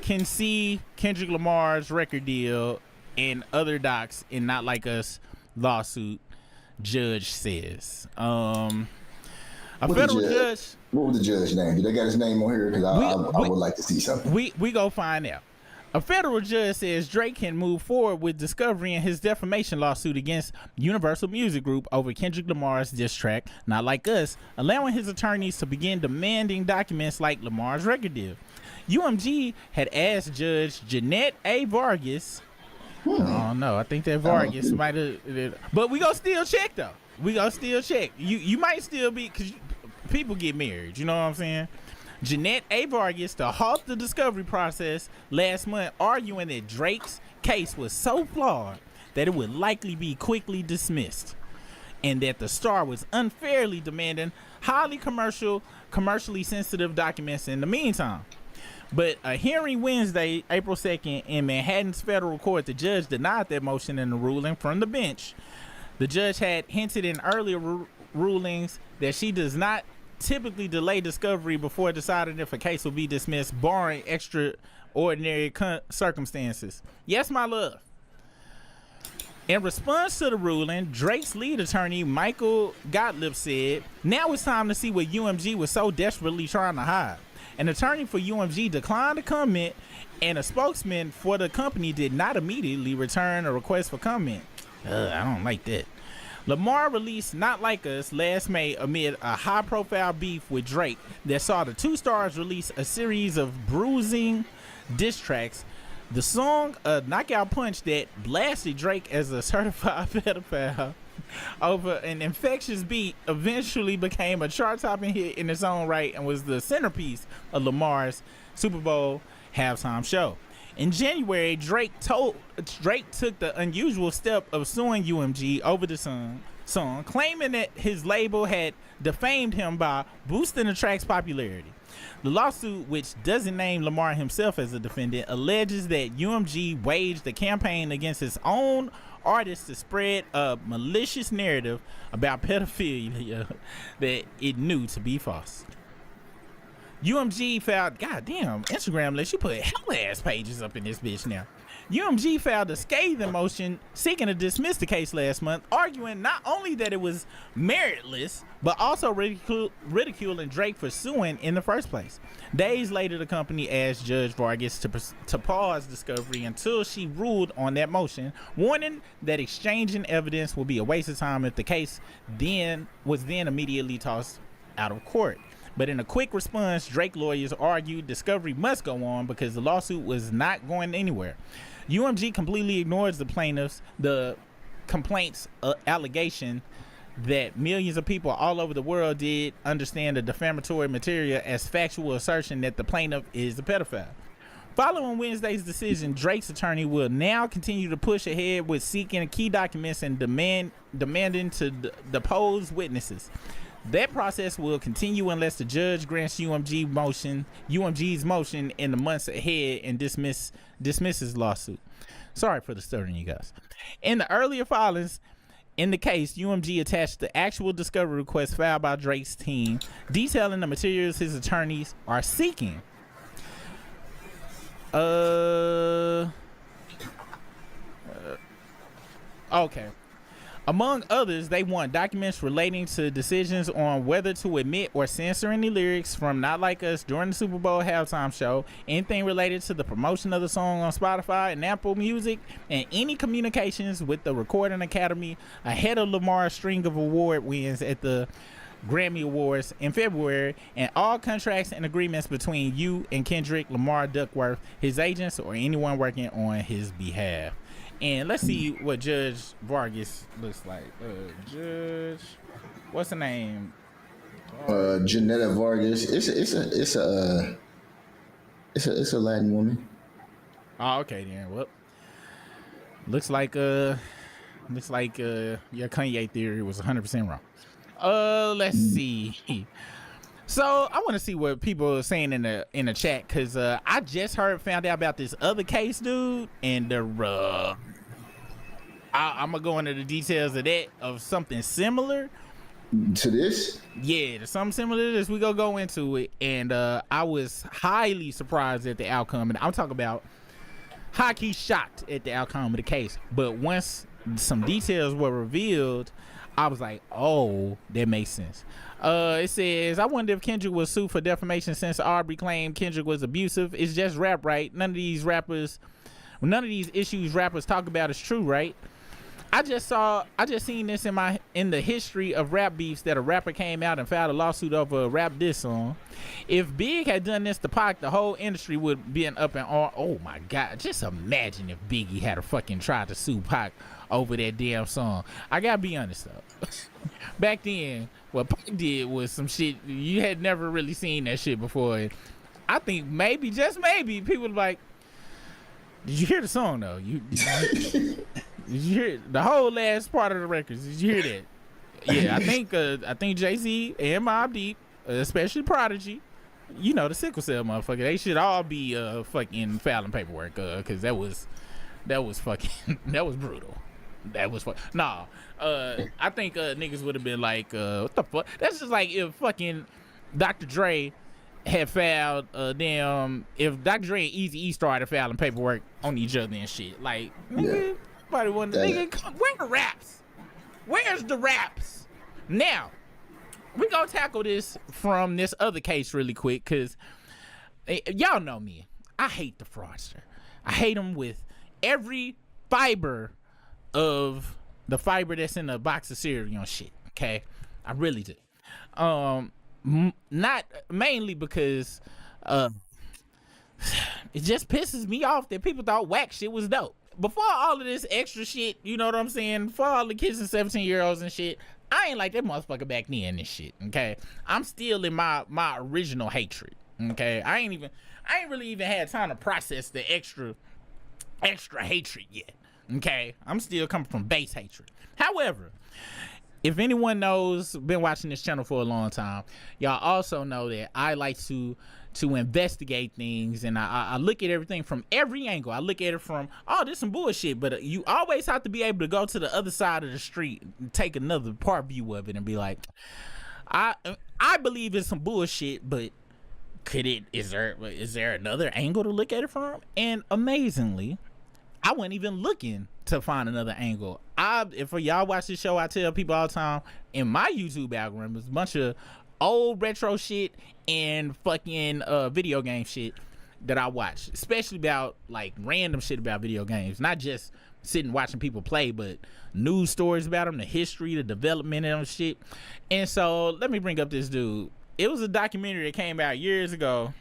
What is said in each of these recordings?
can see Kendrick Lamar's record deal and other docs in Not Like Us lawsuit, judge says. A federal judge. What was the judge's name? Did they got his name on here? Because I would like to see something. We go find out. A federal judge says Drake can move forward with discovery in his defamation lawsuit against Universal Music Group over Kendrick Lamar's diss track, Not Like Us, allowing his attorneys to begin demanding documents like Lamar's record deal. UMG had asked Judge Jeanette A. Vargas. Oh no, I think that Vargas might have, but we gonna still check though. We gonna still check. You might still be, because people get married. You know what I'm saying? Jeanette A. Vargas to halt the discovery process last month, arguing that Drake's case was so flawed that it would likely be quickly dismissed, and that the star was unfairly demanding highly commercially sensitive documents in the meantime. But a hearing Wednesday, April 2nd, in Manhattan's federal court, the judge denied that motion in the ruling from the bench. The judge had hinted in earlier rulings that she does not typically delay discovery before deciding if a case will be dismissed, barring extraordinary circumstances. Yes, my love. In response to the ruling, Drake's lead attorney, Michael Gottlieb, said, "Now it's time to see what UMG was so desperately trying to hide." An attorney for UMG declined to comment, and a spokesman for the company did not immediately return a request for comment. I don't like that. Lamar released Not Like Us last May amid a high-profile beef with Drake that saw the two stars release a series of bruising diss tracks. The song, a knockout punch that blasted Drake as a certified pedophile over an infectious beat, eventually became a chart-topping hit in its own right and was the centerpiece of Lamar's Super Bowl halftime show. In January, Drake took the unusual step of suing UMG over the song, claiming that his label had defamed him by boosting the track's popularity. The lawsuit, which doesn't name Lamar himself as a defendant, alleges that UMG waged a campaign against his own artists to spread a malicious narrative about pedophilia that it knew to be false. UMG filed, goddamn, Instagram lets you put hell ass pages up in this bitch now. UMG filed a scathing motion seeking to dismiss the case last month, arguing not only that it was meritless, but also ridiculing Drake for suing in the first place. Days later, the company asked Judge Vargas to pause discovery until she ruled on that motion, warning that exchanging evidence would be a waste of time if the case was immediately tossed out of court. But in a quick response, Drake lawyers argued discovery must go on because the lawsuit was not going anywhere. UMG completely ignores the complaints allegation that millions of people all over the world did understand the defamatory material as factual assertion that the plaintiff is a pedophile. Following Wednesday's decision, Drake's attorney will now continue to push ahead with seeking key documents and demanding to depose witnesses. That process will continue unless the judge grants UMG's motion in the months ahead and dismisses lawsuit. Sorry for disturbing you guys. In the earlier filings in the case, UMG attached the actual discovery request filed by Drake's team, detailing the materials his attorneys are seeking. Okay. Among others, they want documents relating to decisions on whether to admit or censor any lyrics from Not Like Us during the Super Bowl halftime show, anything related to the promotion of the song on Spotify and Apple Music, and any communications with the Recording Academy ahead of Lamar's string of award wins at the Grammy Awards in February, and all contracts and agreements between you and Kendrick Lamar Duckworth, his agents, or anyone working on his behalf. And let's see what Judge Vargas looks like. Judge, what's the name? Janetta Vargas. It's a Latin woman. Oh, okay then. Well, looks like your Kanye theory was 100% wrong. Let's see. So I want to see what people are saying in the chat, because I just found out about this other case, dude, and I'm gonna go into the details of something similar, To this? Yeah, something similar to this. We gonna go into it, and I was highly surprised at the outcome, and I'm talking about high key shocked at the outcome of the case. But once some details were revealed, I was like, oh, that makes sense. It says, I wonder if Kendrick was sued for defamation since Aubrey claimed Kendrick was abusive. It's just rap, right? None of these issues rappers talk about is true, right? I just seen this in the history of rap beefs that a rapper came out and filed a lawsuit over a rap diss song. If Big had done this to Pac, the whole industry would be up in arms. Oh my God, just imagine if Biggie had fucking tried to sue Pac over that damn song. I gotta be honest though. Back then, what Pac did was some shit you had never really seen that shit before. I think maybe, just maybe, people were like, did you hear the song though? Did you hear the whole last part of the records? Did you hear that? Yeah, I think Jay-Z and Mobb Deep, especially Prodigy, you know, the sickle cell motherfucker, they should all be fucking filing paperwork, cause that was fucking that was brutal. That was nah. I think niggas would have been like, what the fuck? That's just like if fucking Dr. Dre had filed if Dr. Dre and Eazy-E started filing paperwork on each other and shit. Like, nigga, nobody wanted where the raps? Where's the raps? Now, we gonna tackle this from this other case really quick, cause y'all know me. I hate the fraudster. I hate him with every fiber of the fiber that's in a box of cereal and shit. Okay, I really do. Not mainly because it just pisses me off that people thought whack shit was dope. Before all of this extra shit, you know what I'm saying? Before all the kids and 17-year-olds and shit, I ain't like that motherfucker back then and shit. Okay, I'm still in my original hatred. Okay, I ain't really even had time to process the extra hatred yet. Okay, I'm still coming from base hatred. However, if anyone knows, been watching this channel for a long time, y'all also know that I like to investigate things, and I look at everything from every angle. I look at it from, oh, this some bullshit, but you always have to be able to go to the other side of the street and take another part view of it and be like, I believe it's some bullshit, but is there another angle to look at it from? And amazingly, I wasn't even looking to find another angle. If y'all watch this show, I tell people all the time, in my YouTube algorithm, there's a bunch of old retro shit and fucking video game shit that I watch, especially about like random shit about video games, not just sitting watching people play, but news stories about them, the history, the development of them shit. And so let me bring up this dude. It was a documentary that came out years ago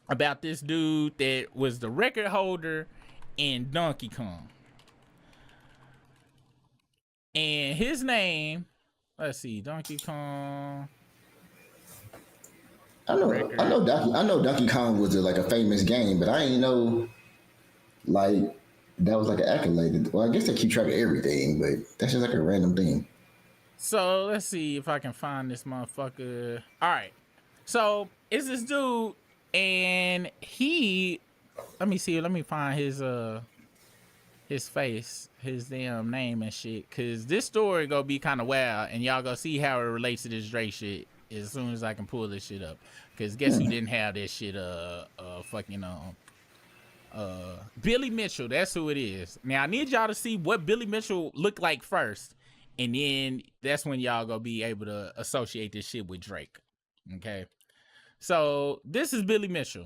about this dude that was the record holder in Donkey Kong, and his name, let's see, Donkey Kong. I know Donkey Kong was like a famous game, but I ain't know like that was like an accolade. Well, I guess they keep track of everything, but that's just like a random thing. So let's see if I can find this motherfucker. All right, so it's this dude, and let me find his face, his damn name and shit, cause this story gonna be kind of wild, and y'all gonna see how it relates to this Drake shit as soon as I can pull this shit up. Cause guess who didn't have this shit? Billy Mitchell. That's who it is. Now I need y'all to see what Billy Mitchell looked like first, and then that's when y'all gonna be able to associate this shit with Drake. Okay, so this is Billy Mitchell.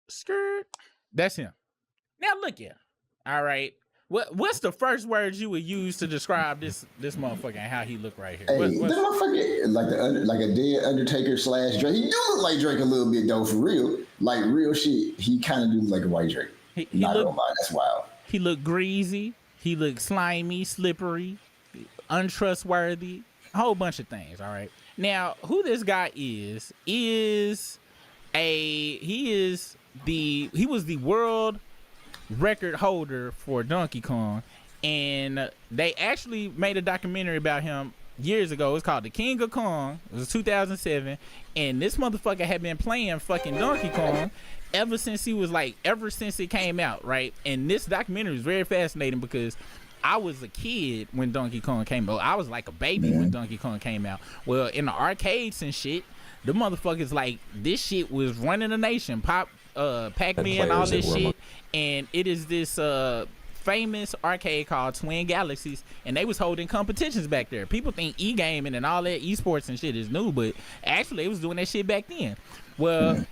Skirt. That's him. Now look here. All right. What's the first words you would use to describe this motherfucker and how he look right here? Hey, that motherfucker like a dead Undertaker / Drake. He do look like Drake a little bit though, for real. Like real shit. He kind of do look like a white Drake. Not gonna lie, that's wild. He look greasy. He look slimy, slippery, untrustworthy. A whole bunch of things. All right. Now, who this guy is he was the world record holder for Donkey Kong, and they actually made a documentary about him years ago. It's called The King of Kong. It was 2007, and this motherfucker had been playing fucking Donkey Kong ever since it came out, right? And this documentary is very fascinating because I was a kid when Donkey Kong came out. I was like a baby when Donkey Kong came out. Well, in the arcades and shit, the motherfuckers like this shit was running the nation. Pac-Man, all this shit, and it is this famous arcade called Twin Galaxies, and they was holding competitions back there. People think e-gaming and all that esports and shit is new, but actually they was doing that shit back then. Well,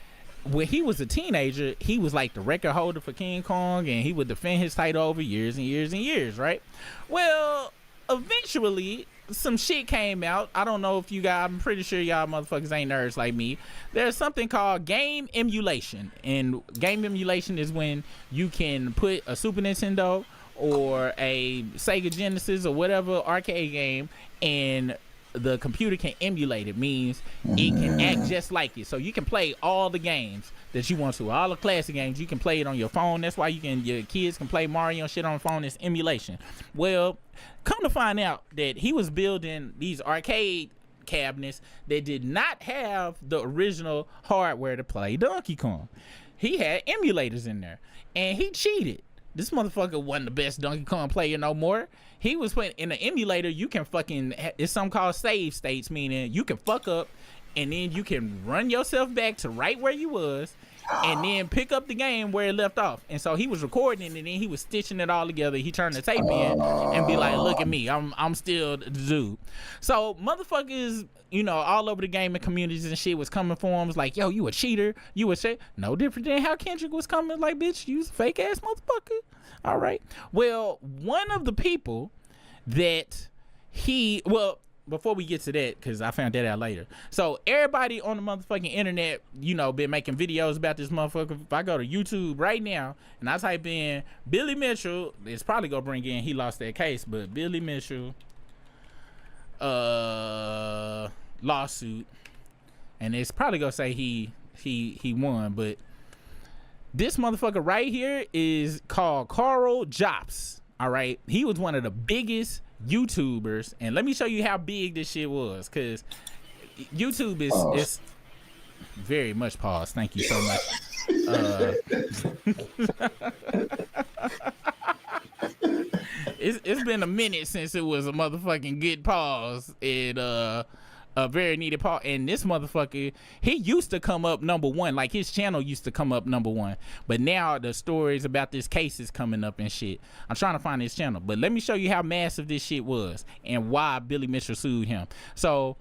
when he was a teenager, he was like the record holder for King Kong, and he would defend his title over years and years and years, right? Well, eventually some shit came out. I don't know if you guys, I'm pretty sure y'all motherfuckers ain't nerds like me. There's something called game emulation, and game emulation is when you can put a Super Nintendo or a Sega Genesis or whatever arcade game, and the computer can emulate it. Means it can act just like it, so you can play all the games that you want to, all the classic games. You can play it on your phone. That's why your kids can play Mario and shit on the phone. It's emulation. Well, come to find out that he was building these arcade cabinets that did not have the original hardware to play Donkey Kong. He had emulators in there, and he cheated. This motherfucker wasn't the best Donkey Kong player no more. He was putting in an emulator. You can fucking, it's something called save states, meaning you can fuck up and then you can run yourself back to right where you was and then pick up the game where it left off. And so he was recording it, and then he was stitching it all together. He turned the tape in and be like, look at me, I'm still the dude. So motherfuckers, you know, all over the gaming communities and shit was coming for him, was like, yo, you a cheater, you a shit. No different than how Kendrick was coming, like, bitch, you a fake ass motherfucker. All right. Well, one of the people that before we get to that, because I found that out later. So everybody on the motherfucking internet, you know, been making videos about this motherfucker. If I go to YouTube right now and I type in Billy Mitchell, it's probably gonna bring in he lost that case, but Billy Mitchell lawsuit, and it's probably gonna say he won, but this motherfucker right here is called Carl Jobs. All right, he was one of the biggest YouTubers, and let me show you how big this shit was, because YouTube is very much pause. Thank you so much. It's been a minute since it was a motherfucking good pause. A very needed pause. And this motherfucker, he used to come up number one. Like, his channel used to come up number one, but now the stories about this case is coming up and shit. I'm trying to find his channel, but let me show you how massive this shit was and why Billy Mitchell sued him. So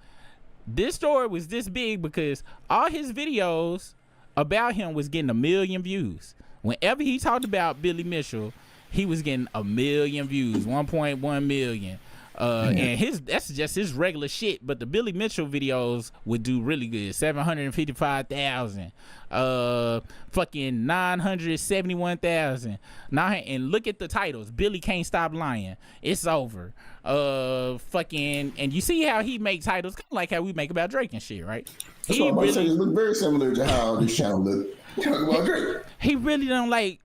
this story was this big because all his videos about him was getting 1 million views. Whenever he talked about Billy Mitchell, he was getting 1 million views, 1.1 million. And that's just his regular shit, but the Billy Mitchell videos would do really good. 755,000, fucking 971,000. And look at the titles: Billy Can't Stop Lying, It's Over, fucking. And you see how he make titles kind of like how we make about Drake and shit, right? That's what I'm about to say. It look very similar to how this channel look. Talk about Drake. He really don't like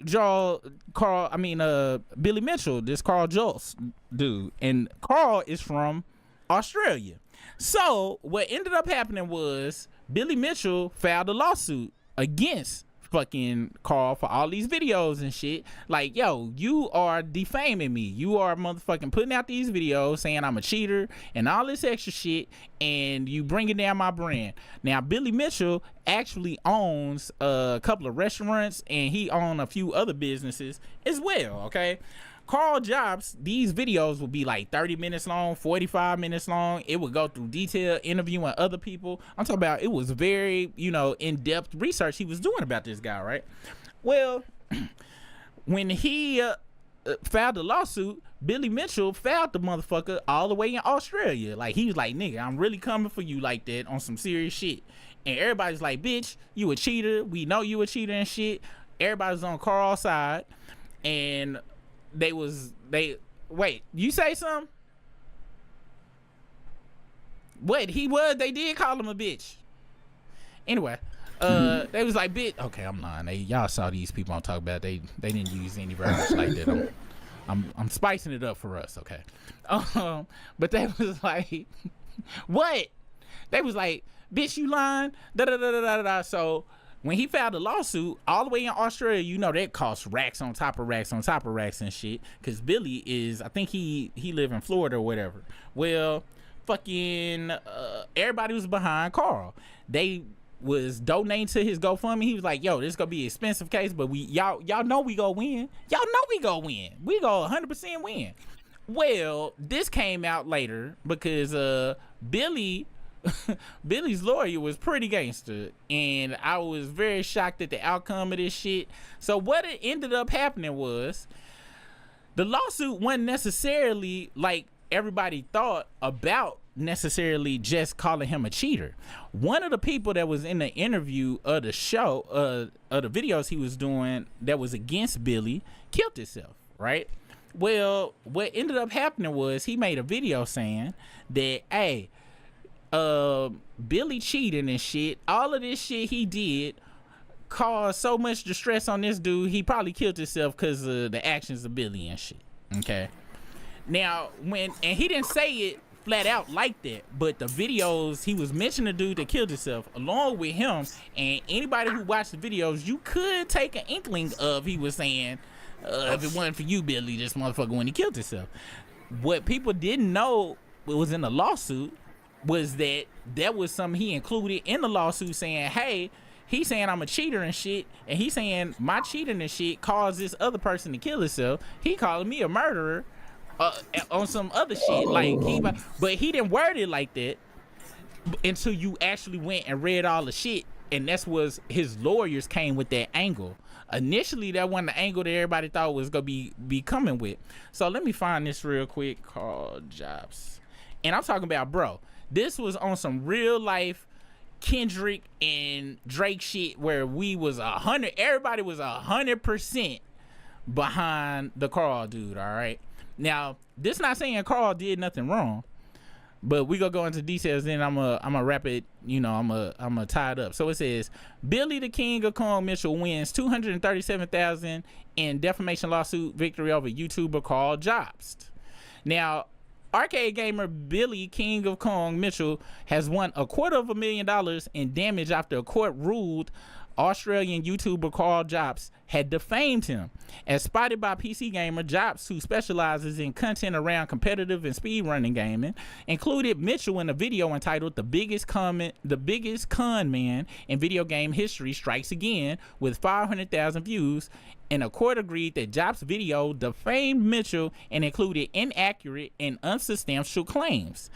Billy Mitchell, this Carl Jobs dude. And Carl is from Australia. So what ended up happening was Billy Mitchell filed a lawsuit against fucking Carl for all these videos and shit. Like, yo, you are defaming me. You are motherfucking putting out these videos saying I'm a cheater and all this extra shit, and you bringing down my brand. Now, Billy Mitchell actually owns a couple of restaurants, and he owns a few other businesses as well, okay? Carl Jobs, these videos would be like 30 minutes long, 45 minutes long. It would go through detail interviewing other people. I'm talking about, it was very, you know, in-depth research he was doing about this guy, right? Well, when he filed the lawsuit, Billy Mitchell filed the motherfucker all the way in Australia. Like, he was like, nigga, I'm really coming for you like that on some serious shit. And everybody's like, bitch, you a cheater. We know you a cheater and shit. Everybody's on Carl's side. And wait, you say something? What they did call him a bitch. Anyway, they was like, bitch. Okay, I'm lying. Y'all saw these people I'm talking about. They didn't use any verbiage like that. I'm spicing it up for us, okay? But they was like, what? They was like, bitch, you lying? Da da da da da da. So when he filed a lawsuit all the way in Australia, you know that costs racks on top of racks on top of racks and shit. Cause Billy is, I think he live in Florida or whatever. Well, fucking everybody was behind Carl. They was donating to his GoFundMe. He was like, "Yo, this gonna be an expensive case, but y'all know we gonna win. Y'all know we gonna win. We gonna 100% win." Well, this came out later because Billy's lawyer was pretty gangster, and I was very shocked at the outcome of this shit. So what it ended up happening was the lawsuit wasn't necessarily like everybody thought about necessarily just calling him a cheater. One of the people that was in the interview of the show, of the videos he was doing that was against Billy, killed himself, right? Well, what ended up happening was he made a video saying that, hey, Billy cheating and shit, all of this shit he did caused so much distress on this dude, he probably killed himself because of the actions of Billy and shit. Okay. Now, and he didn't say it flat out like that, but the videos, he was mentioning the dude that killed himself along with him, and anybody who watched the videos, you could take an inkling of he was saying, if it wasn't for you, Billy, this motherfucker, when he killed himself. What people didn't know was in the lawsuit was that was something he included in the lawsuit, saying, hey, he's saying I'm a cheater and shit, and he's saying my cheating and shit caused this other person to kill himself. He calling me a murderer on some other shit. But he didn't word it like that until you actually went and read all the shit, and that's was his lawyers came with that angle. Initially, that wasn't the angle that everybody thought was gonna be coming with. So let me find this real quick. Called Jobs, and I'm talking about, bro, this was on some real life Kendrick and Drake shit where we was 100. Everybody was 100% behind the Carl dude. All right. Now, this not saying Carl did nothing wrong, but we gonna go into details. Then I'm gonna wrap it. You know, I'm gonna tie it up. So it says Billy the King of Kong Mitchell wins $237,000 in defamation lawsuit victory over YouTuber Carl Jobst. Now, arcade gamer Billy King of Kong Mitchell has won $250,000 in damage after a court ruled Australian YouTuber Carl Jobst had defamed him. As spotted by PC Gamer, Jobst, who specializes in content around competitive and speedrunning gaming, included Mitchell in a video entitled "The Biggest Con Man in Video Game History Strikes Again" with 500,000 views, and a court agreed that Jobst's video defamed Mitchell and included inaccurate and unsubstantial claims.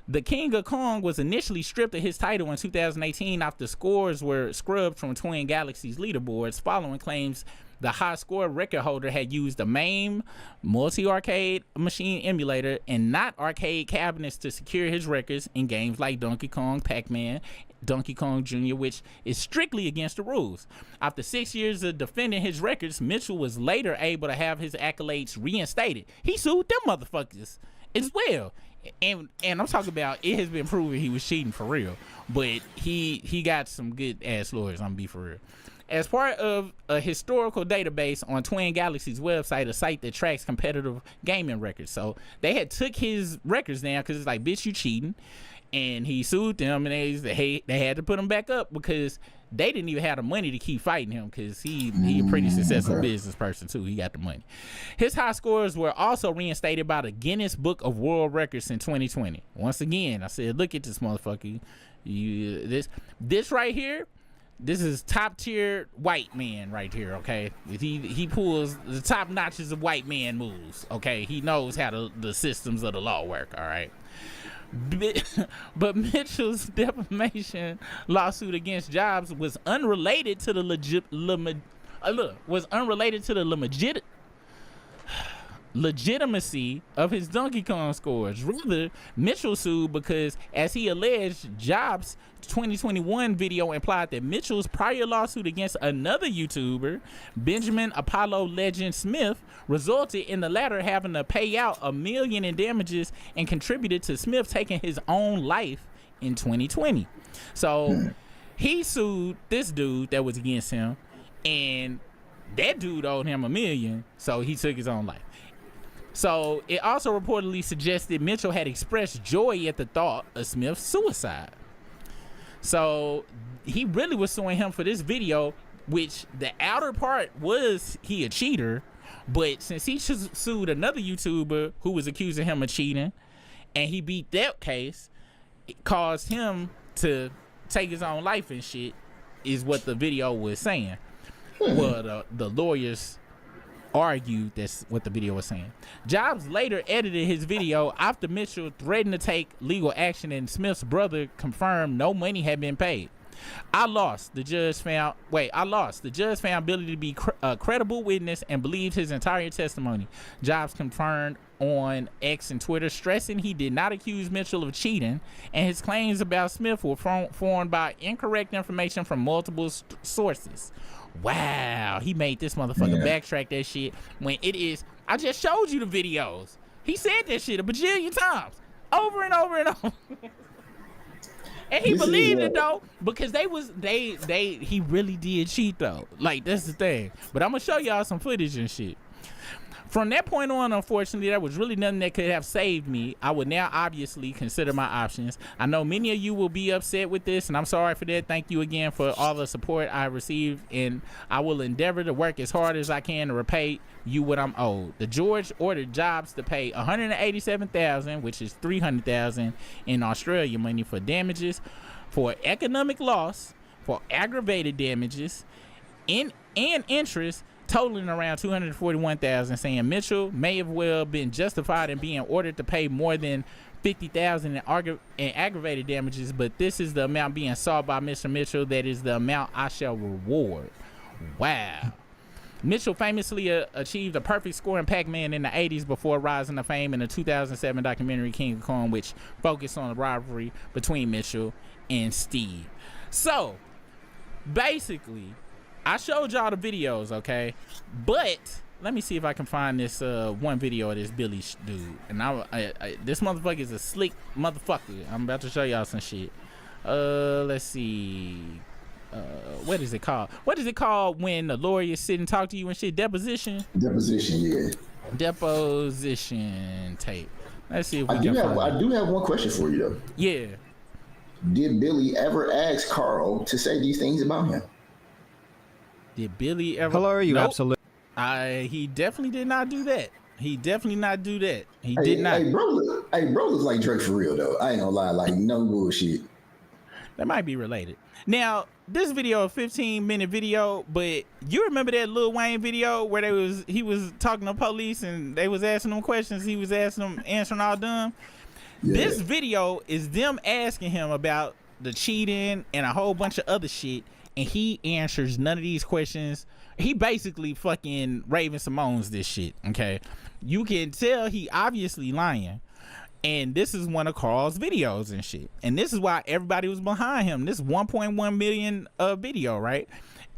The King of Kong was initially stripped of his title in 2018 after scores were scrubbed from Twin Galaxies leaderboards following claims the high score record holder had used a MAME multi-arcade machine emulator and not arcade cabinets to secure his records in games like Donkey Kong, Pac-Man, Donkey Kong Jr., which is strictly against the rules. After 6 years of defending his records, Mitchell was later able to have his accolades reinstated. He sued them motherfuckers as well. And I'm talking about, it has been proven he was cheating for real, but he got some good ass lawyers. I'm gonna be for real. As part of a historical database on Twin Galaxy's website, a site that tracks competitive gaming records, so they had took his records down because it's like, bitch, you cheating, and he sued them, and they had to put him back up because they didn't even have the money to keep fighting him because he a pretty successful business person too. He got the money. His high scores were also reinstated by the Guinness Book of World Records in 2020. Once again, I said, look at this motherfucker. This right here, this is top tier white man right here. Okay, he pulls the top notches of white man moves. Okay, he knows how the systems of the law work. All right. But Mitchell's defamation lawsuit against Jobs was unrelated to the legitimacy of his Donkey Kong scores. Rather, Mitchell sued because, as he alleged, Jobs' 2021 video implied that Mitchell's prior lawsuit against another YouTuber, Benjamin Apollo Legend Smith, resulted in the latter having to pay out $1 million in damages and contributed to Smith taking his own life in 2020. So he sued this dude that was against him, and that dude owed him $1 million, so he took his own life. So it also reportedly suggested Mitchell had expressed joy at the thought of Smith's suicide. So he really was suing him for this video, which the outer part was he a cheater, but since he sued another YouTuber who was accusing him of cheating, and he beat that case, it caused him to take his own life and shit, is what the video was saying. Well, the lawyers argued that's what the video was saying. Jobs later edited his video after Mitchell threatened to take legal action, and Smith's brother confirmed no money had been paid. I lost. The judge found ability to be a credible witness and believed his entire testimony. Jobs confirmed on X and Twitter, stressing he did not accuse Mitchell of cheating, and his claims about Smith were formed by incorrect information from multiple sources. Wow, he made this motherfucker backtrack that shit when it is. I just showed you the videos. He said that shit a bajillion times, over and over and over. And he believed it though, because he really did cheat though. Like, that's the thing. But I'm gonna show y'all some footage and shit. From that point on, unfortunately, there was really nothing that could have saved me. I would now obviously consider my options. I know many of you will be upset with this, and I'm sorry for that. Thank you again for all the support I received, and I will endeavor to work as hard as I can to repay you what I'm owed. The George ordered Jobs to pay $187,000, which is $300,000 in Australia money, for damages for economic loss, for aggravated damages, and interest, totaling around $241,000, saying Mitchell may have well been justified in being ordered to pay more than $50,000 in aggravated damages, but this is the amount being sought by Mr. Mitchell. That is the amount I shall reward. Wow. Mitchell famously achieved a perfect score in Pac-Man in the 80s before rising to fame in the 2007 documentary King of Kong, which focused on the rivalry between Mitchell and Steve. So, basically, I showed y'all the videos, okay? But let me see if I can find this one video of this Billy dude. And this motherfucker is a slick motherfucker. I'm about to show y'all some shit. Let's see. What is it called? What is it called when the lawyers sit and talk to you and shit? Deposition? Deposition, yeah. Deposition tape. Let's see if we I do have one question for you though. Yeah. Did Billy ever ask Carl to say these things about him? Did Billy ever? Hello, are you? Nope. Absolutely. He definitely did not do that. He did not. Hey, bro looks like Drake for real though. I ain't gonna lie, like no bullshit. That might be related. Now, this video, a 15-minute video, but you remember that Lil Wayne video where he was talking to police and they was asking him questions, he was answering all dumb? Yeah. This video is them asking him about the cheating and a whole bunch of other shit, and he answers none of these questions. He basically fucking Raven Simone's this shit, okay? You can tell he obviously lying. And this is one of Carl's videos and shit. And this is why everybody was behind him. This 1.1 million video, right?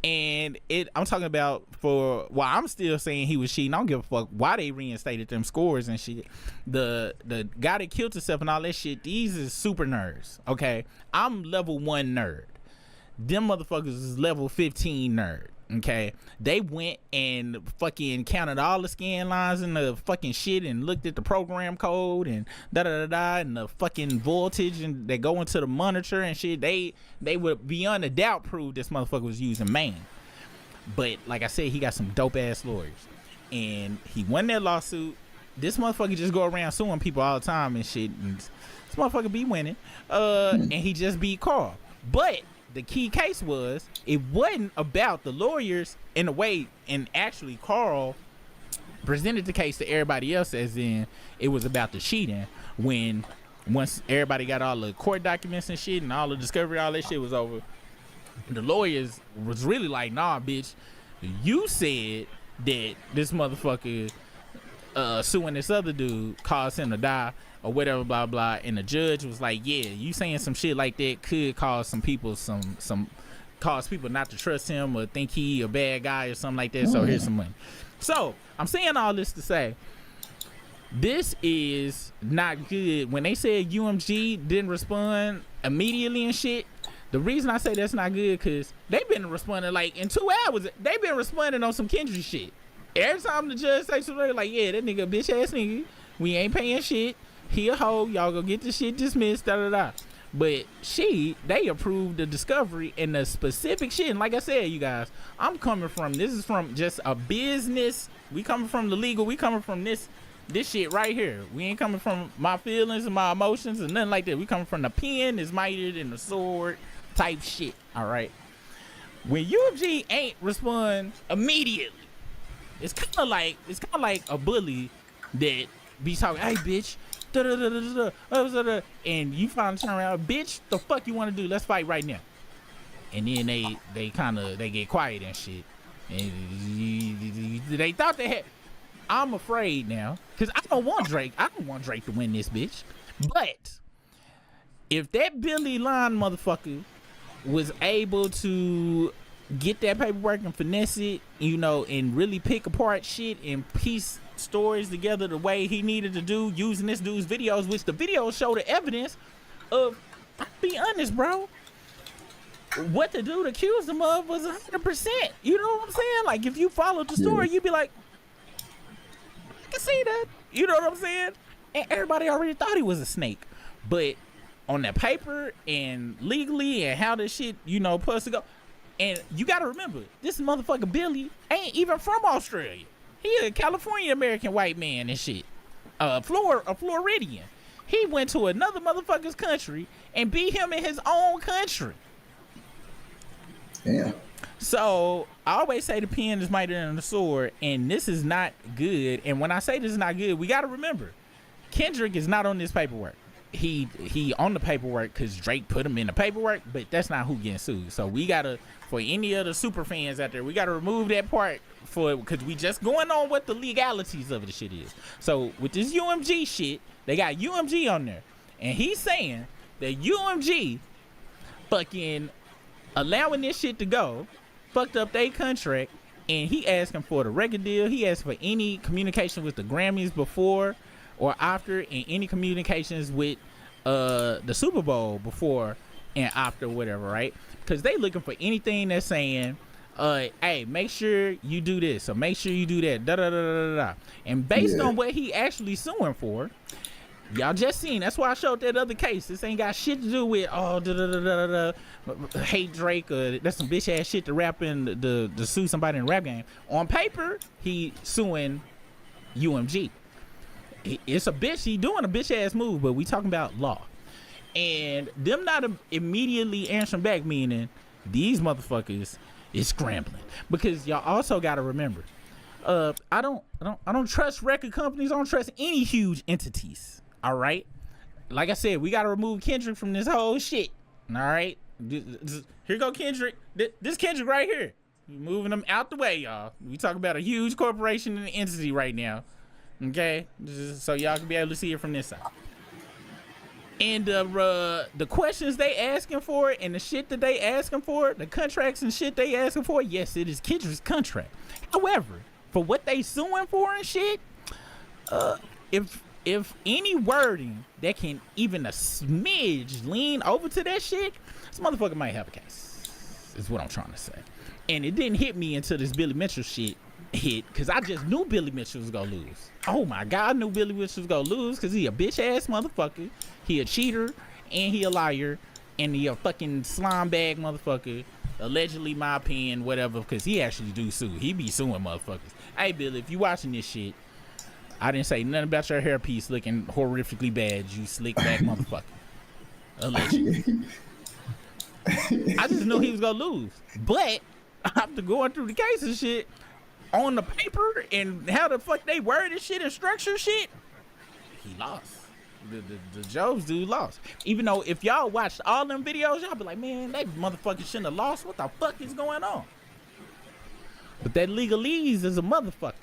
And I'm talking about I'm still saying he was cheating. I don't give a fuck why they reinstated them scores and shit. The guy that killed himself and all that shit, these is super nerds, okay? I'm level 1 nerd. Them motherfuckers is level 15 nerd. Okay, they went and fucking counted all the scan lines in the fucking shit and looked at the program code and and the fucking voltage and they go into the monitor and shit. They would beyond a doubt prove this motherfucker was using main. But like I said, he got some dope ass lawyers and he won that lawsuit. This motherfucker just go around suing people all the time and shit. And this motherfucker be winning. And he just beat Carl. But the key case was, it wasn't about the lawyers in a way, and actually Carl presented the case to everybody else as in it was about the cheating. When once everybody got all the court documents and shit and all the discovery, all that shit was over, the lawyers was really like, nah bitch, you said that this motherfucker suing this other dude caused him to die or whatever, blah blah. And the judge was like, yeah, you saying some shit like that could cause some people cause people not to trust him or think he a bad guy or something like that. So here's some money. So I'm saying all this to say this is not good. When they said UMG didn't respond immediately and shit, the reason I say that's not good because they've been responding like in 2 hours. They've been responding on some Kendrick shit. Every time the judge say something like, yeah, that nigga bitch ass nigga, we ain't paying shit. He a hoe, y'all go get this shit dismissed, But they approved the discovery and the specific shit. And like I said, you guys, this is from just a business. We coming from the legal. We coming from this shit right here. We ain't coming from my feelings and my emotions and nothing like that. We coming from the pen is mightier than the sword type shit. All right. When UMG ain't respond immediately, it's kind of like a bully that be talking, hey bitch, and you finally turn around, bitch, the fuck you want to do? Let's fight right now. And then they get quiet and shit. And they thought they had. I'm afraid now because I don't want Drake to win this bitch. But if that Billy Line motherfucker was able to get that paperwork and finesse it, you know, and really pick apart shit and piece stories together the way he needed to do, using this dude's videos, which the videos show the evidence of, I'll be honest, bro, what the dude accused him of was 100%. You know what I'm saying? Like, if you followed the story, you'd be like, I can see that. You know what I'm saying? And everybody already thought he was a snake. But on that paper and legally and how this shit, you know, supposed to go. And you got to remember, this motherfucker Billy ain't even from Australia. He a California American white man and shit. A Floridian. He went to another motherfucker's country and beat him in his own country. Yeah. So I always say the pen is mightier than the sword, and this is not good. And when I say this is not good, we got to remember, Kendrick is not on this paperwork. He on the paperwork because Drake put him in the paperwork, but that's not who getting sued. So we gotta, for any of the super fans out there, we gotta remove that part because we just going on what the legalities of the shit is. So with this UMG shit, they got UMG on there, and he's saying that UMG fucking allowing this shit to go fucked up their contract, and he asking for the record deal. He asked for any communication with the Grammys before or after, and any communications with the Super Bowl before and after, whatever, right? Because they looking for anything that's saying, hey, make sure you do this, or make sure you do that, da da da da da. And based on what he actually suing for, y'all just seen, that's why I showed that other case. This ain't got shit to do with hate Drake, that's some bitch ass shit to rap in to sue somebody in the rap game. On paper, he suing UMG. It's a bitch, he doing a bitch ass move, but we talking about law. And them not immediately answering back, meaning these motherfuckers is scrambling. Because y'all also gotta remember, I don't trust record companies, I don't trust any huge entities. All right, like I said, we gotta remove Kendrick from this whole shit. All right, here go Kendrick. This Kendrick right here. We moving him out the way, y'all. We talking about a huge corporation and entity right now. Okay, so y'all can be able to see it from this side. And the questions they asking for and the shit that they asking for, the contracts and shit they asking for, yes, it is Kendrick's contract. However, for what they suing for and shit, if any wording that can even a smidge lean over to that shit, this motherfucker might have a case, is what I'm trying to say. And it didn't hit me until this Billy Mitchell shit hit, because I just knew Billy Mitchell was gonna lose. Oh my God, I knew Billy Mitchell was gonna lose because he a bitch ass motherfucker, he a cheater, and he a liar, and he a fucking slime bag motherfucker, allegedly, my opinion, whatever, because he actually do sue. He be suing motherfuckers. Hey Billy, if you watching this shit, I didn't say nothing about your hairpiece looking horrifically bad, you slick back motherfucker. Allegedly. I just knew he was gonna lose. But after going through the case and shit, on the paper and how the fuck they worded shit and structure shit, he lost. The Jobs dude lost. Even though if y'all watched all them videos, y'all be like, man, that motherfucker shouldn't have lost. What the fuck is going on? But that legalese is a motherfucker.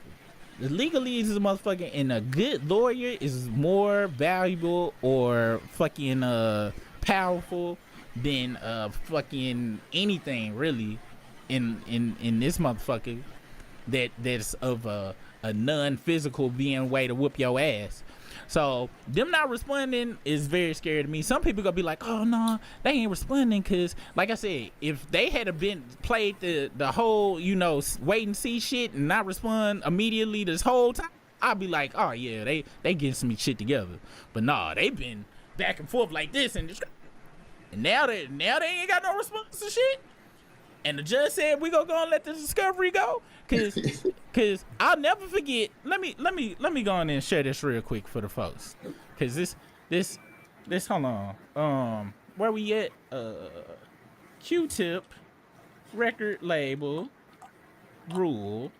The legalese is a motherfucker, and a good lawyer is more valuable or fucking powerful than fucking anything really in this motherfucker that's of a non-physical being way to whoop your ass. So them not responding is very scary to me. Some people gonna be like, oh no, they ain't responding, cause like I said, if they had been played the whole, you know, wait and see shit and not respond immediately this whole time, I'd be like, oh yeah, they getting some shit together. But nah, they been back and forth like this, and And now they ain't got no response to shit. And the judge said we gonna go and let the discovery go, cause I'll never forget. Let me go on and share this real quick for the folks, cause this hold on, where we at? Q-Tip record label rule.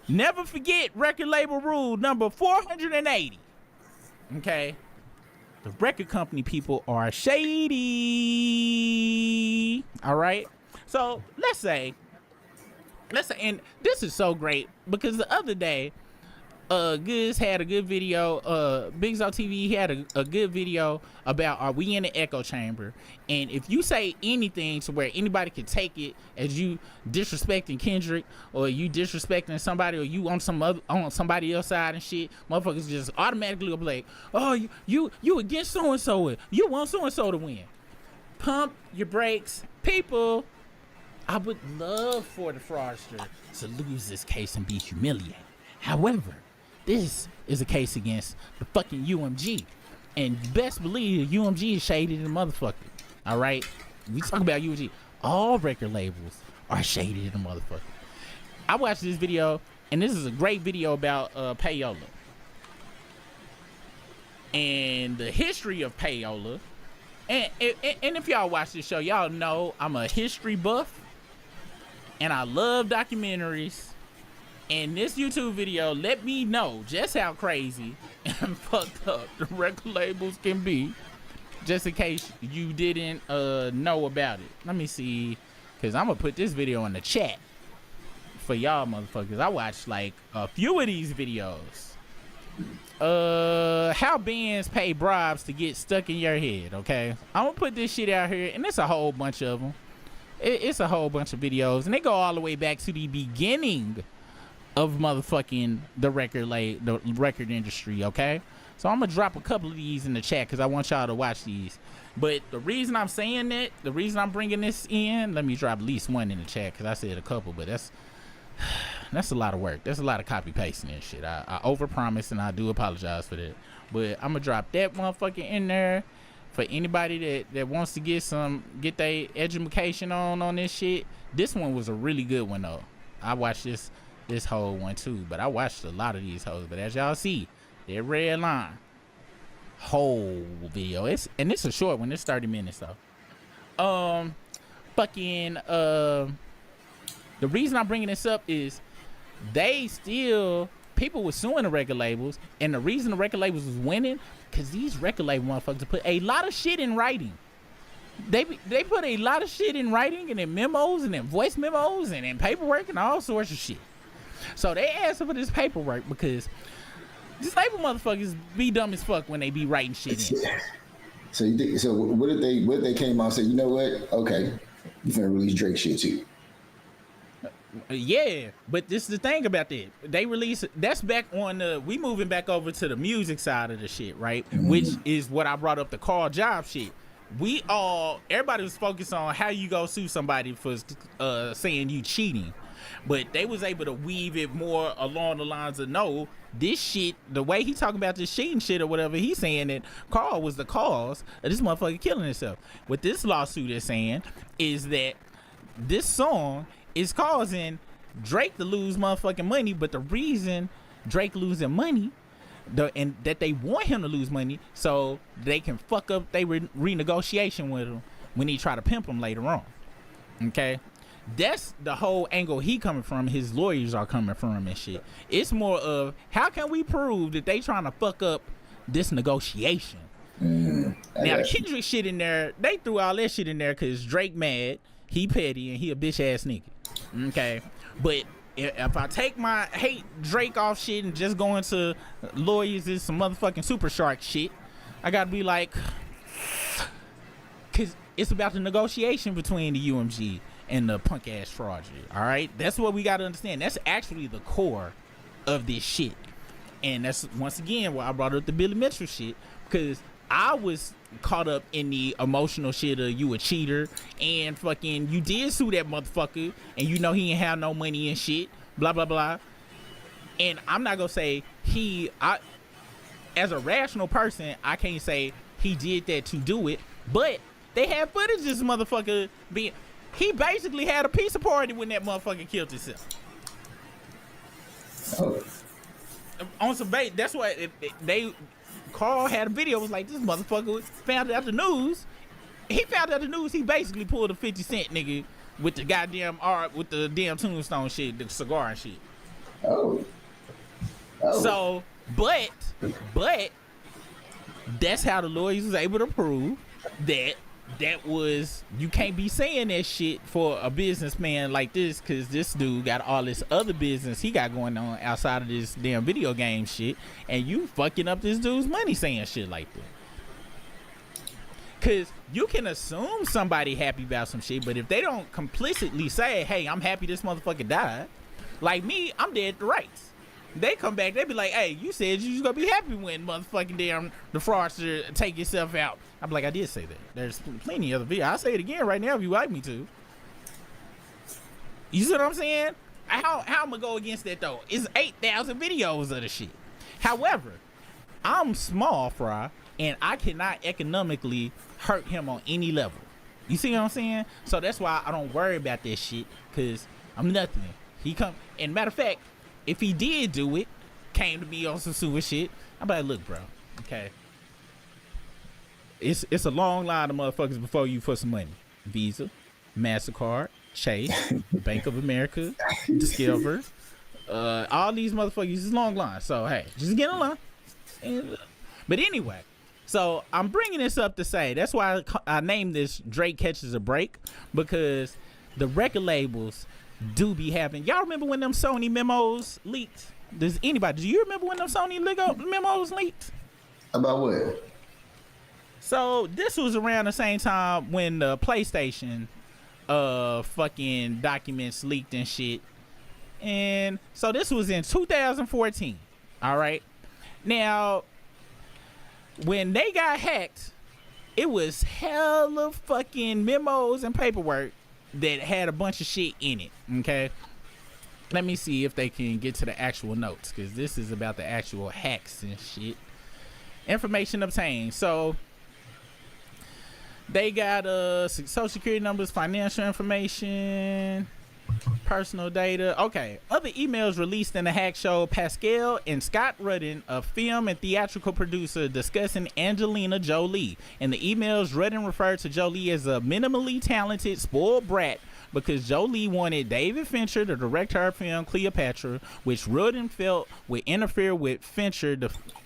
Never forget record label rule number 480. Okay. The record company people are shady. All right. So let's say, and this is so great because the other day, Goods had a good video. Biggs on TV had a good video about are we in an echo chamber? And if you say anything to where anybody can take it as you disrespecting Kendrick or you disrespecting somebody or you on somebody else's side and shit, motherfuckers just automatically will be like, oh, you against so and so, you want so and so to win. Pump your brakes, people. I would love for the fraudster to lose this case and be humiliated. However, this is a case against the fucking UMG. And best believe UMG is shady than a motherfucker. All right? We talk about UMG. All record labels are shady than a motherfucker. I watched this video, and this is a great video about payola. And the history of payola. And if y'all watch this show, y'all know I'm a history buff. And I love documentaries. And this YouTube video let me know just how crazy and fucked up the record labels can be, just in case you didn't know about it. Let me see, because I'm going to put this video in the chat for y'all motherfuckers. I watched like a few of these videos. How bands pay bribes to get stuck in your head, okay? I'm going to put this shit out here, and it's a whole bunch of them. It's a whole bunch of videos, and they go all the way back to the beginning of motherfucking the record industry, okay? So I'm gonna drop a couple of these in the chat because I want y'all to watch these. But the reason I'm saying that, the reason I'm bringing this in, let me drop at least one in the chat because I said a couple, but that's a lot of work. That's a lot of copy pasting and shit. I overpromise and I do apologize for that. But I'm gonna drop that motherfucker in there for anybody that wants to get their education on this shit. This one was a really good one though. I watched this whole one too, but I watched a lot of these hoes. But as y'all see, that red line, whole video. It's a short one. It's 30 minutes though. The reason I'm bringing this up is people were suing the record labels, and the reason the record labels was winning because these record label motherfuckers put a lot of shit in writing. They put a lot of shit in writing and in memos and in voice memos and in paperwork and all sorts of shit. So they asked for this paperwork because these label motherfuckers be dumb as fuck when they be writing shit in. So what if they came out and said, you know what? Okay, you finna release Drake shit too. Yeah, but this is the thing about that. They release that's back on we moving back over to the music side of the shit, right? Mm-hmm. Which is what I brought up, the call job shit. Everybody was focused on how you go sue somebody for saying you cheating. But they was able to weave it more along the lines of, no, this shit, the way he talking about this cheating shit or whatever, he's saying that Carl was the cause of this motherfucker killing himself. What this lawsuit is saying is that this song is causing Drake to lose motherfucking money, but the reason Drake losing money, and that they want him to lose money so they can fuck up they renegotiation with him when he try to pimp him later on. Okay? That's the whole angle he coming from, his lawyers are coming from and shit. It's more of, how can we prove that they trying to fuck up this negotiation? Now the Kendrick shit in there, they threw all that shit in there because Drake mad, he petty, and he a bitch ass nigga. Okay? But if I take my hate Drake off shit and just go into lawyers is some motherfucking super shark shit, I gotta be like, cause it's about the negotiation between the UMG and the punk ass fraudulent. All right, that's what we got to understand. That's actually the core of this shit, and that's once again why I brought up the Billy Mitchell shit, because I was caught up in the emotional shit of you a cheater and fucking you did sue that motherfucker and you know he ain't have no money and shit, blah blah blah. And I'm not gonna say as a rational person, I can't say he did that to do it, but they had footage of this motherfucker being. He basically had a pizza party when that motherfucker killed himself. Oh. On some bait. That's why Carl had a video. It was like, this motherfucker found out the news. He found out the news. He basically pulled a 50 Cent nigga with the goddamn art, with the damn tombstone shit, the cigar and shit. Oh. So, but that's how the lawyers was able to prove that was, you can't be saying that shit for a businessman like this, because this dude got all this other business he got going on outside of this damn video game shit, and you fucking up this dude's money saying shit like that. Because you can assume somebody happy about some shit, but if they don't complicitly say, hey, I'm happy this motherfucker died, like me, I'm dead to rights. They come back, they be like, hey, you said you was gonna be happy when motherfucking damn the fraudster take yourself out. I'm like, I did say that. There's plenty of other videos. I'll say it again right now if you like me to. You see what I'm saying? How I'm gonna go against that though? It's 8,000 videos of the shit. However, I'm small fry, and I cannot economically hurt him on any level. You see what I'm saying? So that's why I don't worry about that shit, cause I'm nothing. He come, and matter of fact, if he did do it, came to me on some sewer shit, I'm like, look, bro, okay. It's a long line of motherfuckers before you for some money. Visa, MasterCard, Chase, Bank of America, Discover, all these motherfuckers is long line. So hey, just get in line. But anyway, so I'm bringing this up to say, that's why I named this Drake Catches a Break, because the record labels do be having. Y'all remember when them Sony memos leaked? Do you remember when them Sony memos leaked? About what? So this was around the same time when the PlayStation fucking documents leaked and shit. And so this was in 2014. All right. Now, when they got hacked, it was hella fucking memos and paperwork that had a bunch of shit in it. Okay. Let me see if they can get to the actual notes, because this is about the actual hacks and shit. Information obtained. So they got social security numbers, financial information, personal data. Okay. Other emails released in the hack show Pascal and Scott Rudin, a film and theatrical producer, discussing Angelina Jolie. In the emails, Rudin referred to Jolie as a minimally talented, spoiled brat because Jolie wanted David Fincher to direct her film Cleopatra, which Rudin felt would interfere with Fincher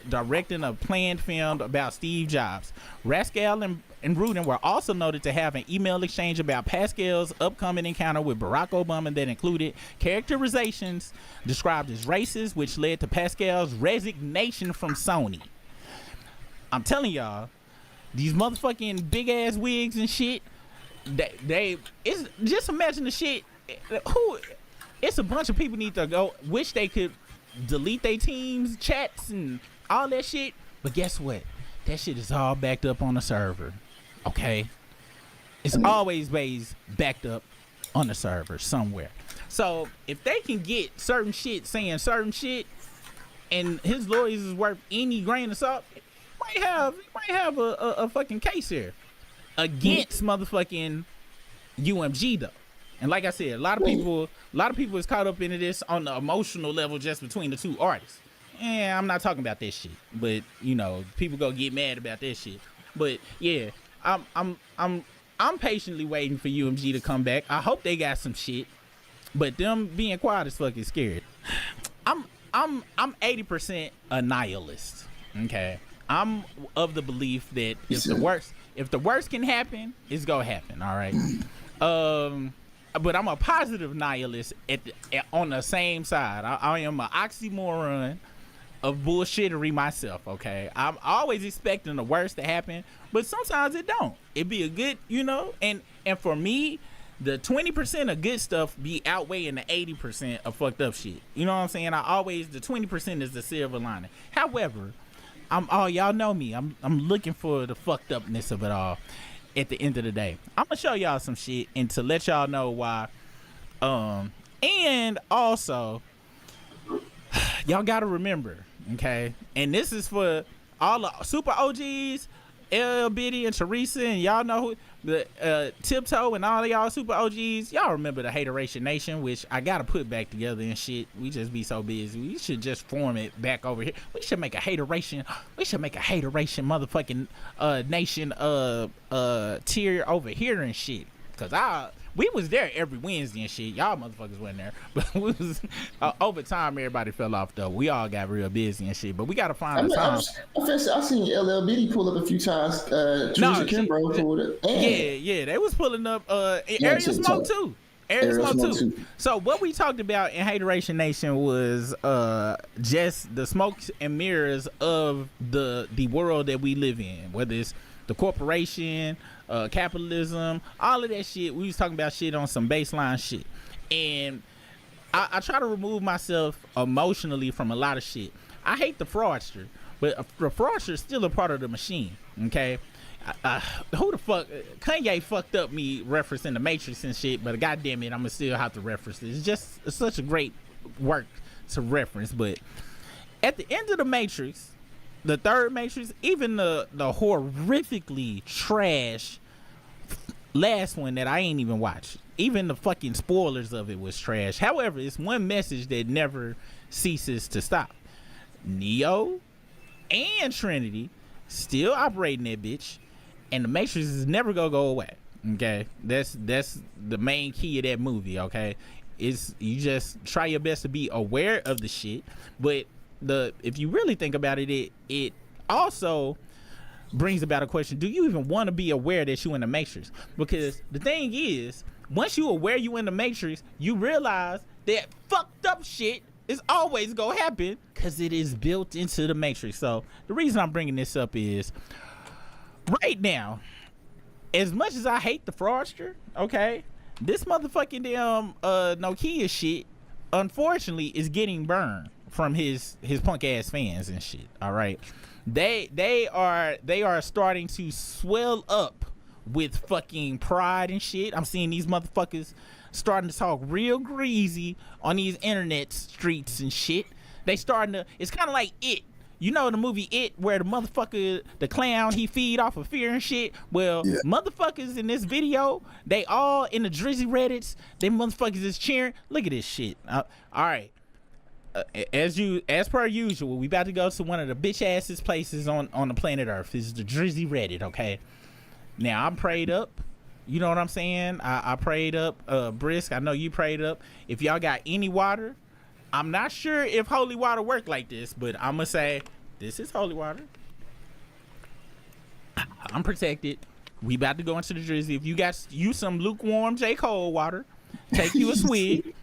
directing a planned film about Steve Jobs. Pascal and Rudin were also noted to have an email exchange about Pascal's upcoming encounter with Barack Obama that included characterizations described as racist, which led to Pascal's resignation from Sony. I'm telling y'all, these motherfucking big ass wigs and shit, it's just imagine the shit. It's a bunch of people need to go, wish they could delete their teams, chats, and all that shit. But guess what? That shit is all backed up on the server. Okay, it's always backed up on the server somewhere. So if they can get certain shit saying certain shit, and his lawyers is worth any grain of salt, might have a fucking case here against motherfucking UMG though. And like I said, a lot of people is caught up into this on the emotional level just between the two artists. And I'm not talking about this shit, but you know, people go get mad about this shit. But yeah, I'm patiently waiting for UMG to come back. I hope they got some shit, but them being quiet as fuck is scary. I'm 80% a nihilist. Okay, I'm of the belief that if the worst can happen, it's gonna happen. All right. But I'm a positive nihilist on the same side. I am an oxymoron of bullshittery myself. Okay, I'm always expecting the worst to happen, but sometimes it don't. It be a good, you know, and for me, the 20% of good stuff be outweighing the 80% of fucked up shit. You know what I'm saying? The 20% is the silver lining. However, y'all know me. I'm looking for the fucked upness of it all. At the end of the day, I'm gonna show y'all some shit and to let y'all know why. And also, y'all gotta remember, okay? And this is for all the super OGs. LL Biddy and Teresa and y'all know who the Tiptoe and all of y'all super OGs. Y'all remember the Hateration Nation, which I gotta put back together and shit. We just be so busy. We should just form it back over here. We should make a Hateration. We should make a Hateration motherfucking nation tier over here and shit. Cause we was there every Wednesday and shit. Y'all motherfuckers wasn't there, but we was over time. Everybody fell off though. We all got real busy and shit. But we gotta find a time. I seen LL Biddy pull up a few times. Teresa Kimbrough pulled it. Yeah, they was pulling up. Area Smoke too. Area Smoke too. So what we talked about in Hateration Nation was just the smokes and mirrors of the world that we live in, whether it's the corporation, capitalism, all of that shit. We was talking about shit on some baseline shit, and I try to remove myself emotionally from a lot of shit. I hate the fraudster, but the fraudster is still a part of the machine. Okay, who the fuck? Kanye fucked up me referencing the Matrix and shit, but goddamn it, I'm gonna still have to reference this. It's just such a great work to reference. But at the end of the Matrix, the third Matrix, even the horrifically trash last one that I ain't even watched, even the fucking spoilers of it was trash. However, it's one message that never ceases to stop. Neo and Trinity still operating that bitch, and the Matrix is never gonna go away. Okay, that's the main key of that movie. Okay, is you just try your best to be aware of the shit, but if you really think about it, it also brings about a question: do you even want to be aware that you in the Matrix? Because the thing is, once you aware you in the Matrix, you realize that fucked up shit is always gonna happen because it is built into the Matrix. So the reason I'm bringing this up is, right now, as much as I hate the fraudster, okay, this motherfucking damn Nokia shit, unfortunately, is getting burned from his punk ass fans and shit. All right, they are starting to swell up with fucking pride and shit. I'm seeing these motherfuckers starting to talk real greasy on these internet streets and shit. They starting to. It's kind of like It. You know the movie It, where the motherfucker, the clown, he feed off of fear and shit? Well, yeah. Motherfuckers in this video, they all in the Drizzy Reddits, they motherfuckers is cheering. Look at this shit. All right. As per usual, we about to go to one of the bitch assest places on the planet Earth. This is the Drizzy Reddit, okay? Now, I'm prayed up. You know what I'm saying? I prayed up. Brisk, I know you prayed up. If y'all got any water, I'm not sure if holy water work like this, but I'm gonna say this is holy water. I'm protected. We about to go into the Drizzy. If you got some lukewarm J. Cole water, take you a swig,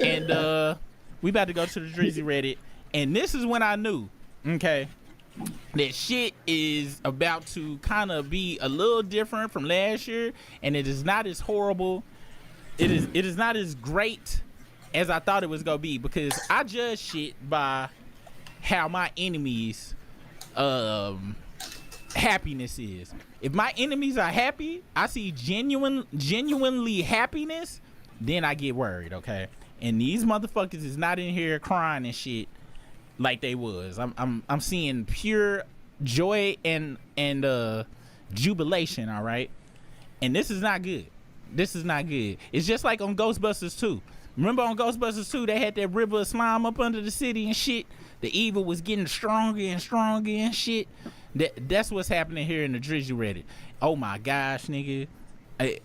and we about to go to the Drizzy Reddit. And this is when I knew, okay, that shit is about to kind of be a little different from last year, and it is not as horrible. It is not as great as I thought it was gonna be, because I judge shit by how my enemies' happiness is. If my enemies are happy, I see genuinely happiness, then I get worried, okay? And these motherfuckers is not in here crying and shit like they was. I'm seeing pure joy and jubilation, all right? And this is not good. This is not good. It's just like on Ghostbusters 2. Remember on Ghostbusters 2, they had that river of slime up under the city and shit? The evil was getting stronger and stronger and shit. That's what's happening here in the Drizzy Reddit. Oh my gosh, nigga.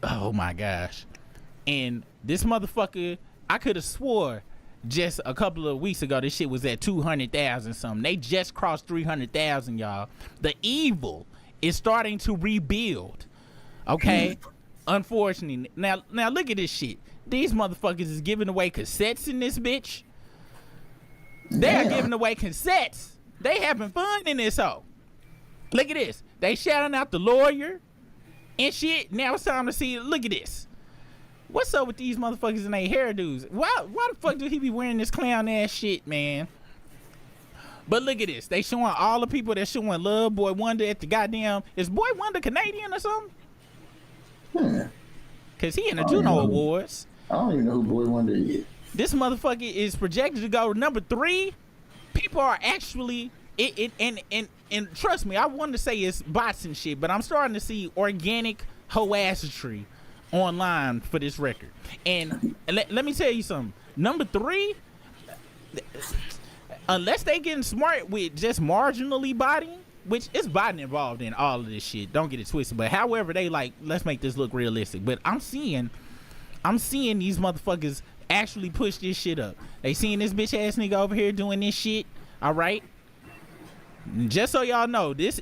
Oh my gosh. And this motherfucker, I could have swore just a couple of weeks ago this shit was at 200,000 something. They just crossed 300,000, y'all. The evil is starting to rebuild. Okay? Unfortunately. Now look at this shit. These motherfuckers is giving away cassettes in this bitch. They are giving away cassettes. They having fun in this hoe. Look at this. They shouting out the lawyer and shit. Now it's time to see. Look at this. What's up with these motherfuckers and their hairdos? Why the fuck do he be wearing this clown ass shit, man? But look at this. They showing all the people that showing Love Boy Wonder at the goddamn. Is Boy Wonder Canadian or something? Cause he in the Juno Awards. I don't even know who Boy Wonder is. This motherfucker is projected to go number 3. People are actually and and trust me, I wanted to say it's bots and shit, but I'm starting to see organic hoassery online for this record. And let me tell you something. Number 3, unless they getting smart with just marginally botting, which is botting involved in all of this shit. Don't get it twisted. But however they like, let's make this look realistic. But I'm seeing these motherfuckers actually push this shit up. They seeing this bitch ass nigga over here doing this shit. All right. Just so y'all know, this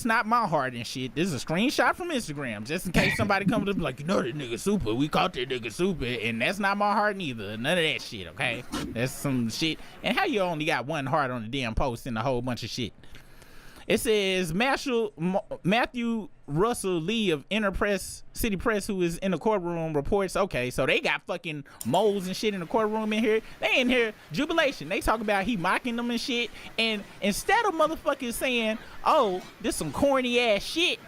not my heart and shit. This is a screenshot from Instagram, just in case somebody comes up like, you know, that nigga super. We caught that nigga super, and that's not my heart neither. None of that shit, okay? That's some shit. And how you only got one heart on the damn post and a whole bunch of shit? It says Matthew Russell Lee of City Press, who is in the courtroom, reports, okay, so they got fucking moles and shit in the courtroom in here. They in here, jubilation. They talk about he mocking them and shit. And instead of motherfuckers saying, oh, this some corny ass shit,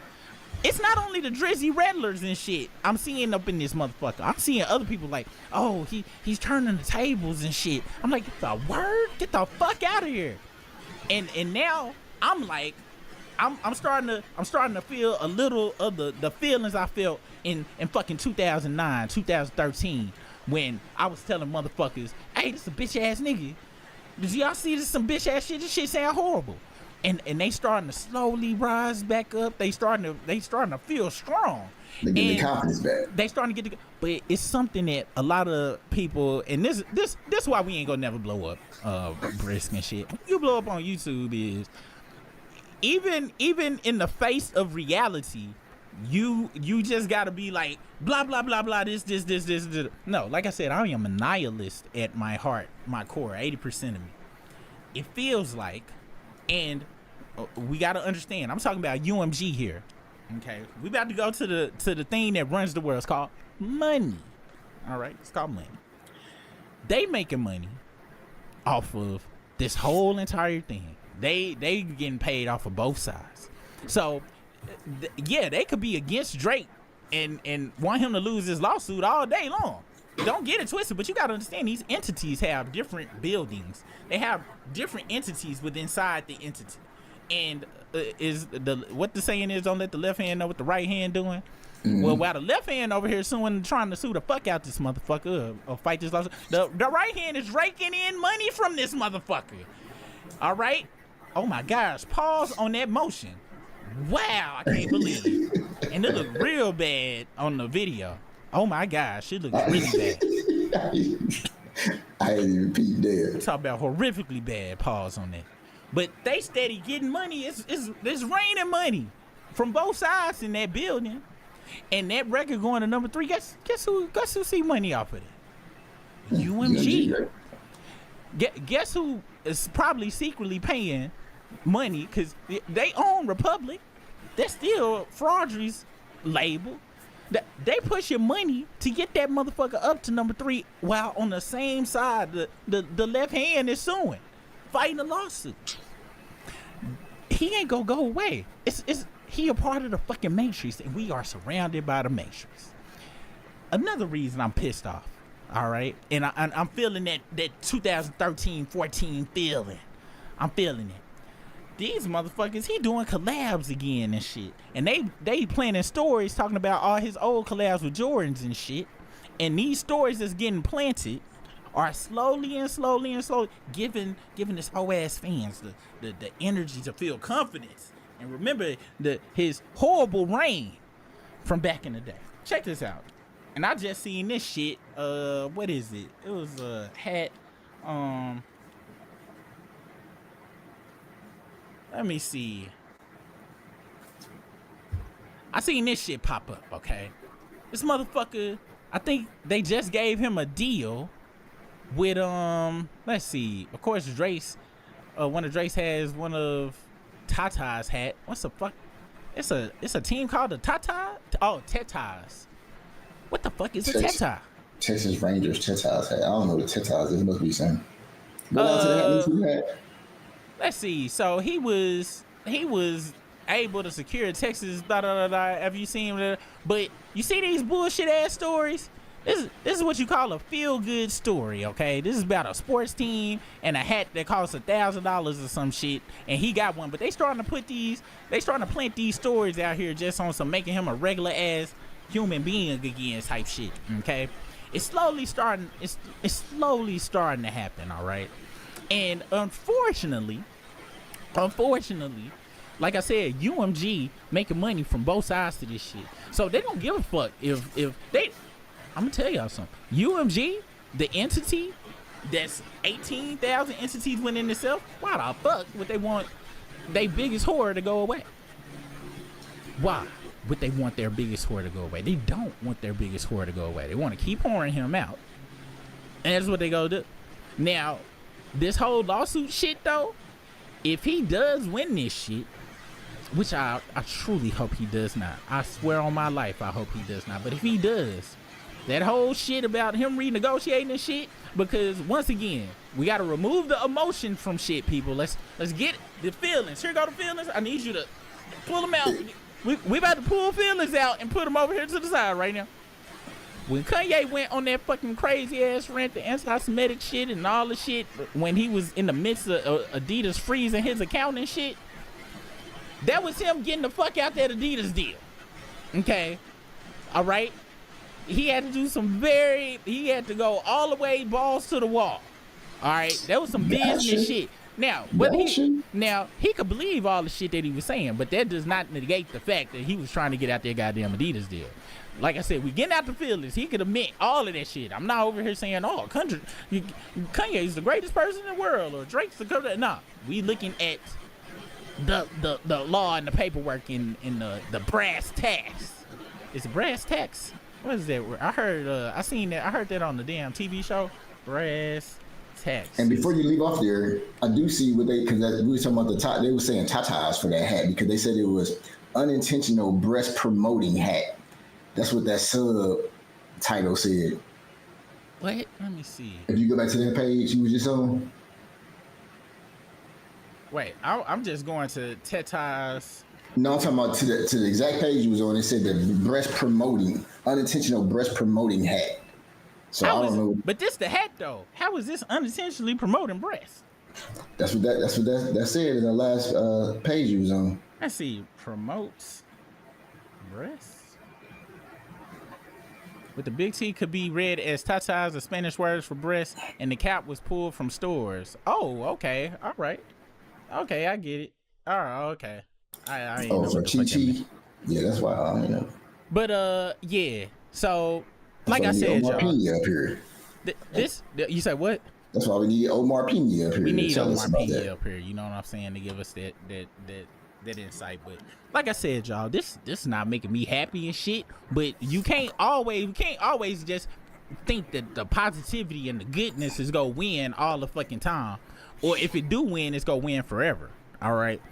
it's not only the Drizzy Redlers and shit I'm seeing up in this motherfucker. I'm seeing other people like, oh, he's turning the tables and shit. I'm like, get the word? Get the fuck out of here. And now I'm like, I'm starting to feel a little of the feelings I felt in fucking 2009, 2013 when I was telling motherfuckers, hey, this a bitch ass nigga. Did y'all see this some bitch ass shit? This shit sound horrible. And they starting to slowly rise back up. They starting to feel strong. They get the confidence back. They starting to get the, but it's something that a lot of people, and this why we ain't gonna never blow up brisk and shit. When you blow up on YouTube is even in the face of reality, you just gotta be like blah blah blah blah this. No, like I said, I am a nihilist at my heart, my core, 80% of me. It feels like, and we gotta understand, I'm talking about UMG here. Okay, we about to go to the thing that runs the world. It's called money. All right, it's called money. They making money off of this whole entire thing. They getting paid off of both sides. So yeah, they could be against Drake and want him to lose his lawsuit all day long. Don't get it twisted, but you gotta understand these entities have different buildings. They have different entities within inside the entity. And is what the saying is, don't let the left hand know what the right hand doing. Mm-hmm. Well, while the left hand over here trying to sue the fuck out this motherfucker or fight this lawsuit, the right hand is raking in money from this motherfucker. All right. Oh my gosh, pause on that motion. Wow, I can't believe it. And it looked real bad on the video. Oh my gosh, it looked really bad. I ain't even peeped there. Talk about horrifically bad. Pause on that. But they steady getting money. It's raining money from both sides in that building. And that record going to number 3. Guess who see money off of it? UMG. Guess who is probably secretly paying money, because they own Republic. That's still Fraudry's label. They pushing money to get that motherfucker up to number 3, while on the same side the left hand is suing, fighting a lawsuit. He ain't gonna go away. He a part of the fucking Matrix, and we are surrounded by the Matrix. Another reason I'm pissed off. All right, and I'm feeling that 2013-14 feeling. I'm feeling it. These motherfuckers, he doing collabs again and shit, and they planning stories talking about all his old collabs with Jordans and shit. And these stories that's getting planted are slowly giving his whole ass fans the energy to feel confidence and remember his horrible reign from back in the day. Check this out. And I just seen this shit. What is it? It was a hat. Let me see. I seen this shit pop up. Okay, this motherfucker. I think they just gave him a deal with Let's see. Of course, Drake's. One of Drake's has one of Tata's hat. What's the fuck? It's a team called the Tata. Oh, Tetas. What the fuck is a Teta? Texas Rangers Tetas hat. I don't know what Tetas is. It must be something. Go down to the hat. Let's see. So he was able to secure Texas. Have you seen it? But you see these bullshit ass stories This is what you call a feel-good story, okay? This is about a sports team and a hat that costs $1,000 or some shit, and he got one. But they starting to plant these stories out here just on some making him a regular ass human being again type shit, okay? It's slowly starting to happen, all right? And unfortunately, like I said, UMG making money from both sides to this shit. So they don't give a fuck if they, I'm gonna tell y'all something. UMG, the entity that's 18,000 entities within itself, why the fuck would they want their biggest whore to go away? Why would they want their biggest whore to go away? They don't want their biggest whore to go away. They want to keep whoring him out. And that's what they go do. Now, this whole lawsuit shit though, if he does win this shit, which I truly hope he does not. I swear on my life I hope he does not. But if he does, that whole shit about him renegotiating and shit, because once again, we gotta remove the emotion from shit, people. Let's get the feelings. Here go the feelings. I need you to pull them out. We about to pull feelings out and put them over here to the side right now. When Kanye went on that fucking crazy ass rant, the anti-Semitic shit and all the shit, when he was in the midst of Adidas freezing his account and shit, that was him getting the fuck out that Adidas deal. Okay, all right. He had to do he had to go all the way balls to the wall. All right, that was some business shit. Now, he could believe all the shit that he was saying, but that does not negate the fact that he was trying to get out that goddamn Adidas deal. Like I said, we getting out the feelings. He could admit all of that shit. I'm not over here saying, oh, Kanye is the greatest person in the world, or Drake's the greatest. Nah, we looking at the law and the paperwork in the brass tacks. It's brass tacks. What is that word? I heard that on the damn TV show, brass tacks. And before you leave off there, I do see what because we were talking about the top. They were saying tatas for that hat because they said it was unintentional breast promoting hat. That's what that subtitle said. What? Let me see. If you go back to that page you was just on. Wait, I'm just going to tatas. No, I'm talking about to the exact page you was on. It said the unintentional breast promoting hat. So I don't know. But this the hat though. How is this unintentionally promoting breasts? That's what that said in the last page you was on. Let's see. Promotes breasts. With the big T could be read as tatas, the Spanish words for breast, and the cap was pulled from stores. Oh, okay. All right. Okay, I get it. All right, okay. I ain't know for Chi. Yeah, that's why I don't know. But yeah. So like I said, Omar y'all. Pena up here. You said what? That's why we need Omar Pena up here. We need Omar Pena up here. You know what I'm saying, to give us that insight. But like I said, y'all, this is not making me happy and shit. But we can't always just think that the positivity and the goodness is gonna win all the fucking time, or if it do win, it's gonna win forever. All right,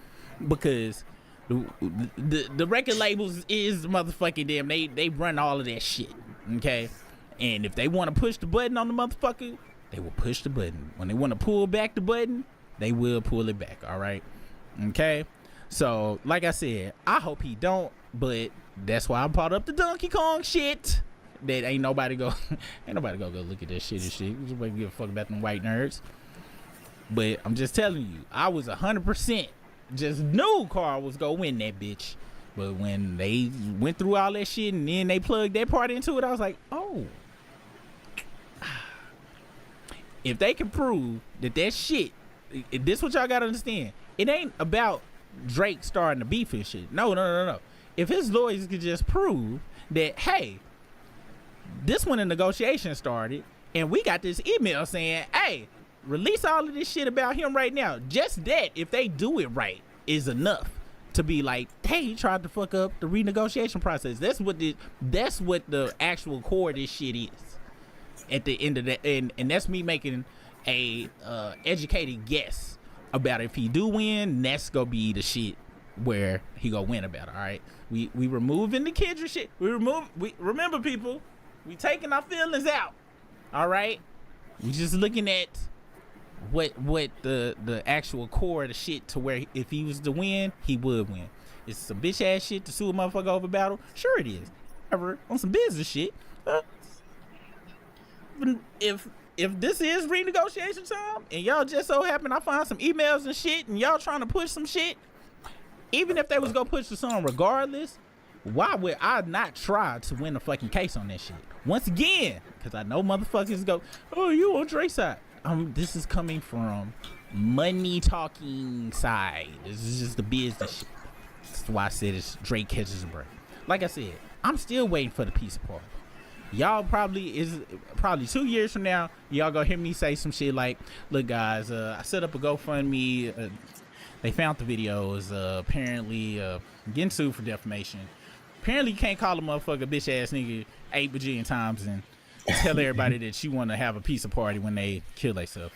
because the record labels is motherfucking them. They run all of that shit. Okay, and if they want to push the button on the motherfucker, they will push the button. When they want to pull back the button, they will pull it back. All right, okay. So like I said, I hope he don't, but that's why I brought up the Donkey Kong shit. That ain't nobody go go look at that shit and shit. Just wait, give a fuck about them white nerds. But I'm just telling you, I was 100% just knew Carl was gonna win that bitch. But when they went through all that shit and then they plugged that part into it, I was like, oh. If they can prove that shit, this what y'all gotta understand. It ain't about Drake starting the beef and shit. No. If his lawyers could just prove that, hey, this when the negotiation started, and we got this email saying, hey, release all of this shit about him right now. Just that, if they do it right, is enough to be like, hey, he tried to fuck up the renegotiation process. That's what the actual core of this shit is. At the end of that, and that's me making a educated guess about if he do win. That's gonna be the shit where he gonna win about it. All right, we removing the Kendrick shit. We remember, people, we taking our feelings out. All right, we just looking at what the actual core of the shit, to where if he was to win, he would win. It's some bitch ass shit to sue a motherfucker over battle. Sure it is. However, on some business shit, if this is renegotiation time and y'all just so happen I find some emails and shit and y'all trying to push some shit, even if they was gonna push the song regardless, why would I not try to win the fucking case on that shit? Once again, because I know motherfuckers go, oh, you on Drake's side. This is coming from money talking side. This is just the business shit. That's why I said it's Drake catches a break. Like I said, I'm still waiting for the peace party. Y'all probably 2 years from now, y'all gonna hear me say some shit like, look guys, I set up a GoFundMe. They found the videos. Apparently getting sued for defamation. Apparently you can't call a motherfucker bitch ass nigga 8 bajillion times and tell everybody that you want to have a pizza party when they kill themselves.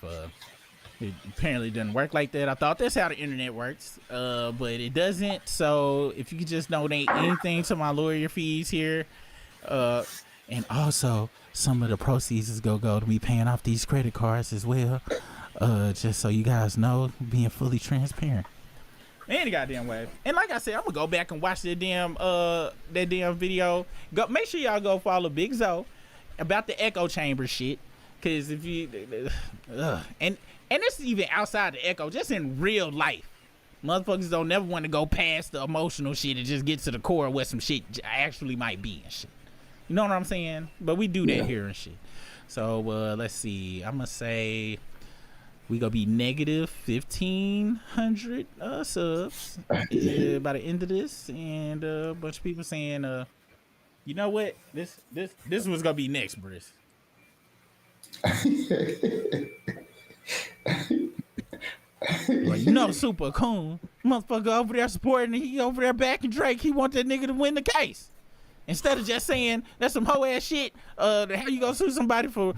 It apparently doesn't work like that. I thought that's how the internet works, but it doesn't. So if you could just donate anything to my lawyer fees here, and also some of the proceeds is go to me paying off these credit cards as well. Just so you guys know, being fully transparent. Any goddamn way. And like I said, I'm gonna go back and watch that damn video. Go make sure y'all go follow Big Zo about the echo chamber shit. Cause if you and this is even outside the echo, just in real life. Motherfuckers don't never want to go past the emotional shit and just get to the core of what some shit actually might be and shit. You know what I'm saying? But we do that here and shit. So let's see. I'm gonna say we gonna be negative 1,500 subs by the end of this, and a bunch of people saying, you know what? This was gonna be next, Briss. Well, you know, super cool motherfucker over there supporting. He over there backing Drake. He want that nigga to win the case. Instead of just saying that's some hoe ass shit, how you gonna sue somebody for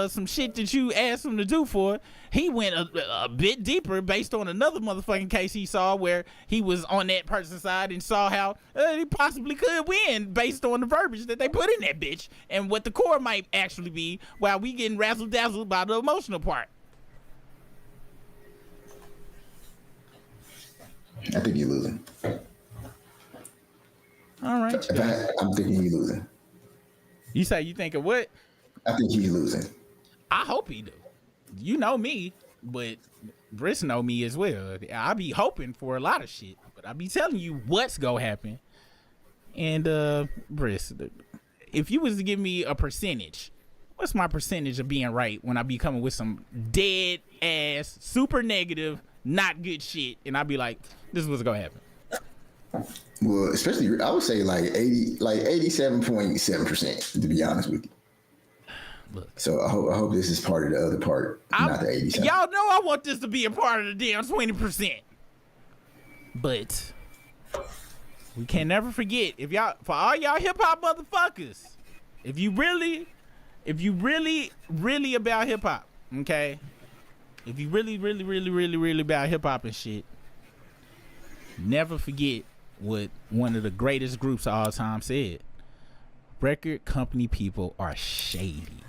some shit that you asked him to do for? He went a bit deeper based on another motherfucking case he saw where he was on that person's side and saw how he possibly could win based on the verbiage that they put in that bitch and what the core might actually be, while we getting razzle dazzled by the emotional part. I think you're losing. All right. I'm thinking he's losing. You say you think of what? I think he's losing. I hope he do. You know me, but Briss know me as well. I be hoping for a lot of shit, but I be telling you what's gonna happen. And Briss, if you was to give me a percentage, what's my percentage of being right when I be coming with some dead ass, super negative, not good shit, and I be like, this is what's gonna happen? Well, especially I would say like 87.7%, to be honest with you. Look. So I hope this is part of the other part, not the 87. Y'all know I want this to be a part of the damn 20%. But we can never forget, if y'all, for all y'all hip hop motherfuckers, if you really about hip hop, okay? If you really about hip hop and shit, never forget what one of the greatest groups of all time said. Record company people are shady.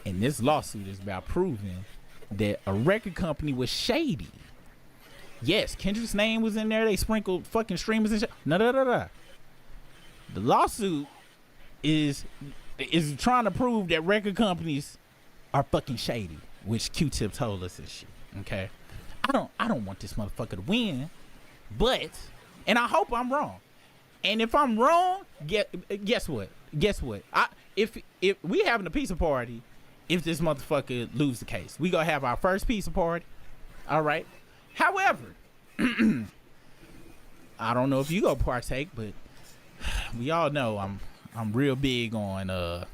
And this lawsuit is about proving that a record company was shady. Yes, Kendrick's name was in there. They sprinkled fucking streamers and shit. No. The lawsuit is trying to prove that record companies are fucking shady, which Q-Tip told us and shit. Okay? I don't want this motherfucker to win, but, and I hope I'm wrong. And if I'm wrong, guess what? If we having a pizza party, if this motherfucker lose the case, we gonna have our first pizza party. All right. However, I don't know if you gonna partake, but we all know I'm real big on I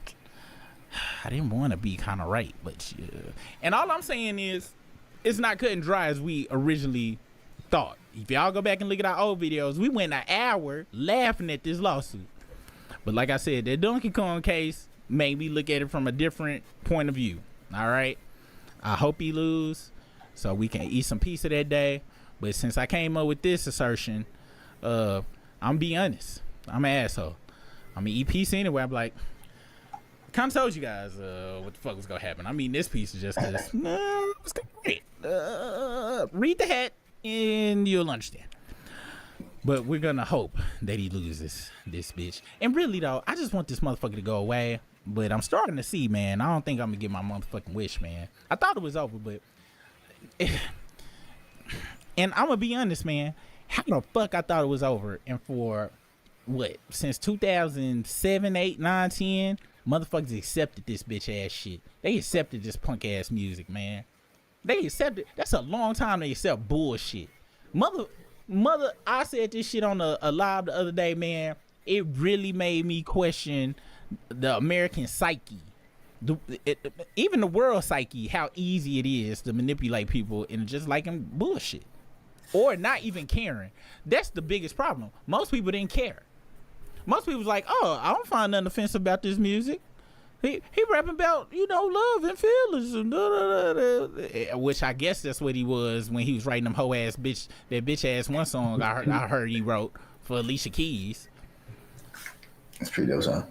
didn't want to be kind of right, but and all I'm saying is it's not cut and dry as we originally thought. If y'all go back and look at our old videos, we went an hour laughing at this lawsuit. But like I said, that Donkey Kong case made me look at it from a different point of view. All right. I hope he lose so we can eat some pizza that day. But since I came up with this assertion, I'm be honest. I'm an asshole. I'm gonna eat pizza anyway. I'm like, I kind of told you guys what the fuck was gonna happen. I mean, this pizza just cause it's great. Read the hat and you'll understand. But we're gonna hope that he loses this bitch. And really though, I just want this motherfucker to go away. But I'm starting to see, man. I don't think I'm gonna get my motherfucking wish, man. I thought it was over, but and I'm gonna be honest, man. How the fuck I thought it was over? And for what? Since 2007, 8, 9, 10, motherfuckers accepted this bitch ass shit. They accepted this punk ass music, man. They accepted. That's a long time they accept bullshit. Mother, I said this shit on a live the other day, man. It really made me question the American psyche. Even the world psyche, how easy it is to manipulate people and just liking bullshit. Or not even caring. That's the biggest problem. Most people didn't care. Most people was like, oh, I don't find nothing offensive about this music. He rapping about, you know, love and feelings and which I guess that's what he was when he was writing them hoe ass bitch, that bitch ass one song I heard he wrote for Alicia Keys. That's pretty dope song.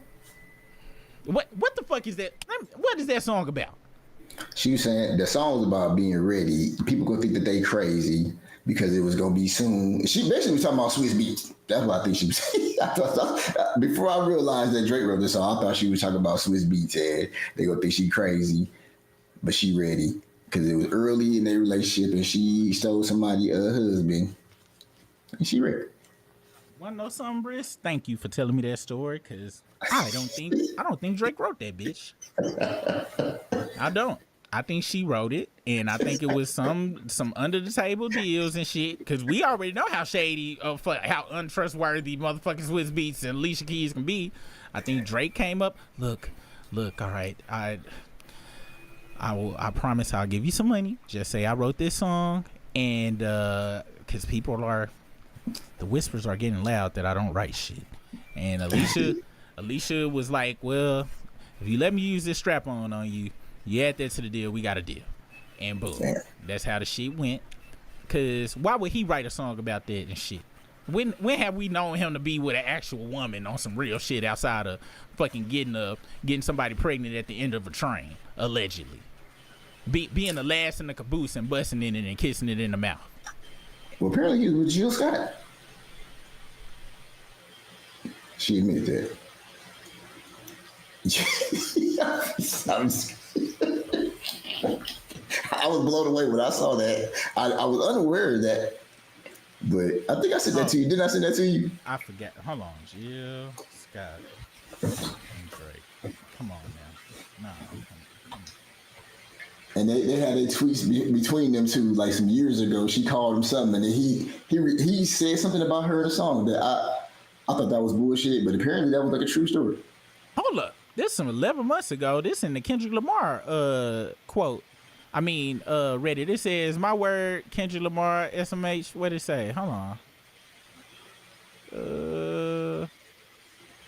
What the fuck is that? What is that song about? She was saying the song was about being ready. People gonna think that they crazy because it was gonna be soon. She basically was talking about Swiss Beats. That's what I think she was saying. Before I realized that Drake wrote this song, I thought she was talking about Swiss Beats and they gonna think she crazy, but she ready because it was early in their relationship and she stole somebody's husband and she ready. Wanna know something, Briss? Thank you for telling me that story, cause I don't think Drake wrote that bitch. I don't. I think she wrote it, and I think it was some under the table deals and shit. Cause we already know how shady, how untrustworthy motherfuckers Swiss Beats and Alicia Keys can be. I think Drake came up. Look. All right, I promise I'll give you some money. Just say I wrote this song, and cause the whispers are getting loud that I don't write shit. And Alicia was like, well, if you let me use this strap on you, you add that to the deal, we got a deal. And boom. Damn. That's how the shit went. Cause why would he write a song about that and shit? When have we known him to be with an actual woman on some real shit outside of fucking getting somebody pregnant at the end of a train, allegedly? Being the last in the caboose and busting in it and kissing it in the mouth. Well, apparently he was with Jill Scott. She admitted that. I was blown away when I saw that. I was unaware of that, but I think I said that to you. Didn't I send that to you? I forgot. Hold on, Jill Scott and Drake. Come on now. No. And they had a tweets between them two like some years ago. She called him something, and then he said something about her in a song that I thought that was bullshit, but apparently that was like a true story. Hold up. This from 11 months ago. This in the Kendrick Lamar quote. I mean, Reddit. It says, my word, Kendrick Lamar, SMH. What did it say? Hold on.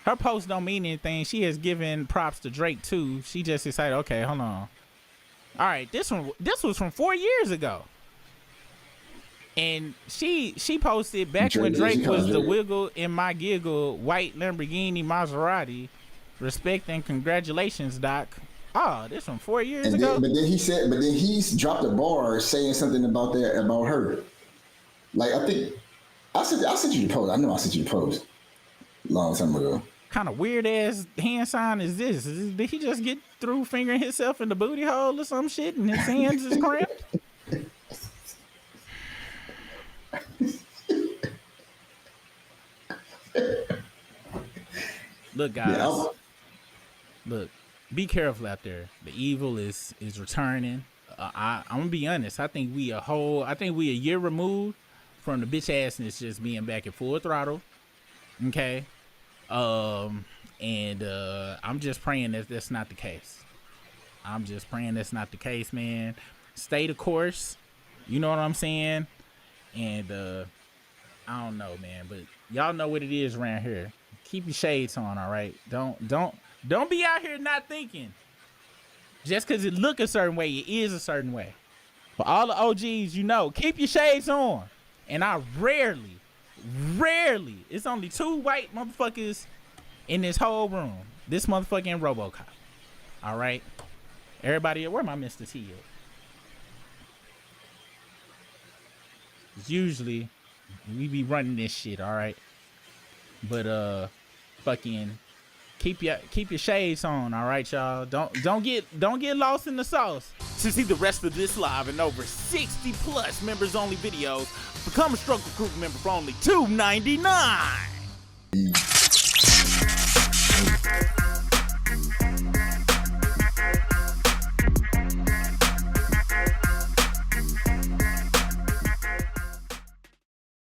Her post don't mean anything. She has given props to Drake too. She just decided, okay, hold on. All right, this was from 4 years ago. And she posted back when Drake was the wiggle in my giggle, white Lamborghini Maserati. Respect and congratulations, Doc. Oh, this from 4 years ago. But then he's dropped a bar saying something about her. Like I think I sent you the post. I know I sent you the post a long time ago. Kind of weird ass hand sign is this? Did he just get through fingering himself in the booty hole or some shit and his hands is cramped? Look, guys. Look, be careful out there. The evil is returning. I'm gonna be honest. I think we a year removed from the bitch assness just being back at full throttle. Okay. I'm just praying that that's not the case. I'm just praying that's not the case, man. Stay the course. You know what I'm saying? And I don't know, man, but y'all know what it is around here. Keep your shades on, all right? Don't be out here not thinking. Just because it look a certain way, it is a certain way. For all the OGs, you know, keep your shades on. And I rarely, it's only 2 white motherfuckers in this whole room. This motherfucking RoboCop. All right? Everybody, where my Mr. T at? Usually, we be running this shit, all right? But, fucking Keep your shades on, all right, y'all. Don't get lost in the sauce. To see the rest of this live and over 60 plus members only videos, become a Struggle Group member for only $2.99.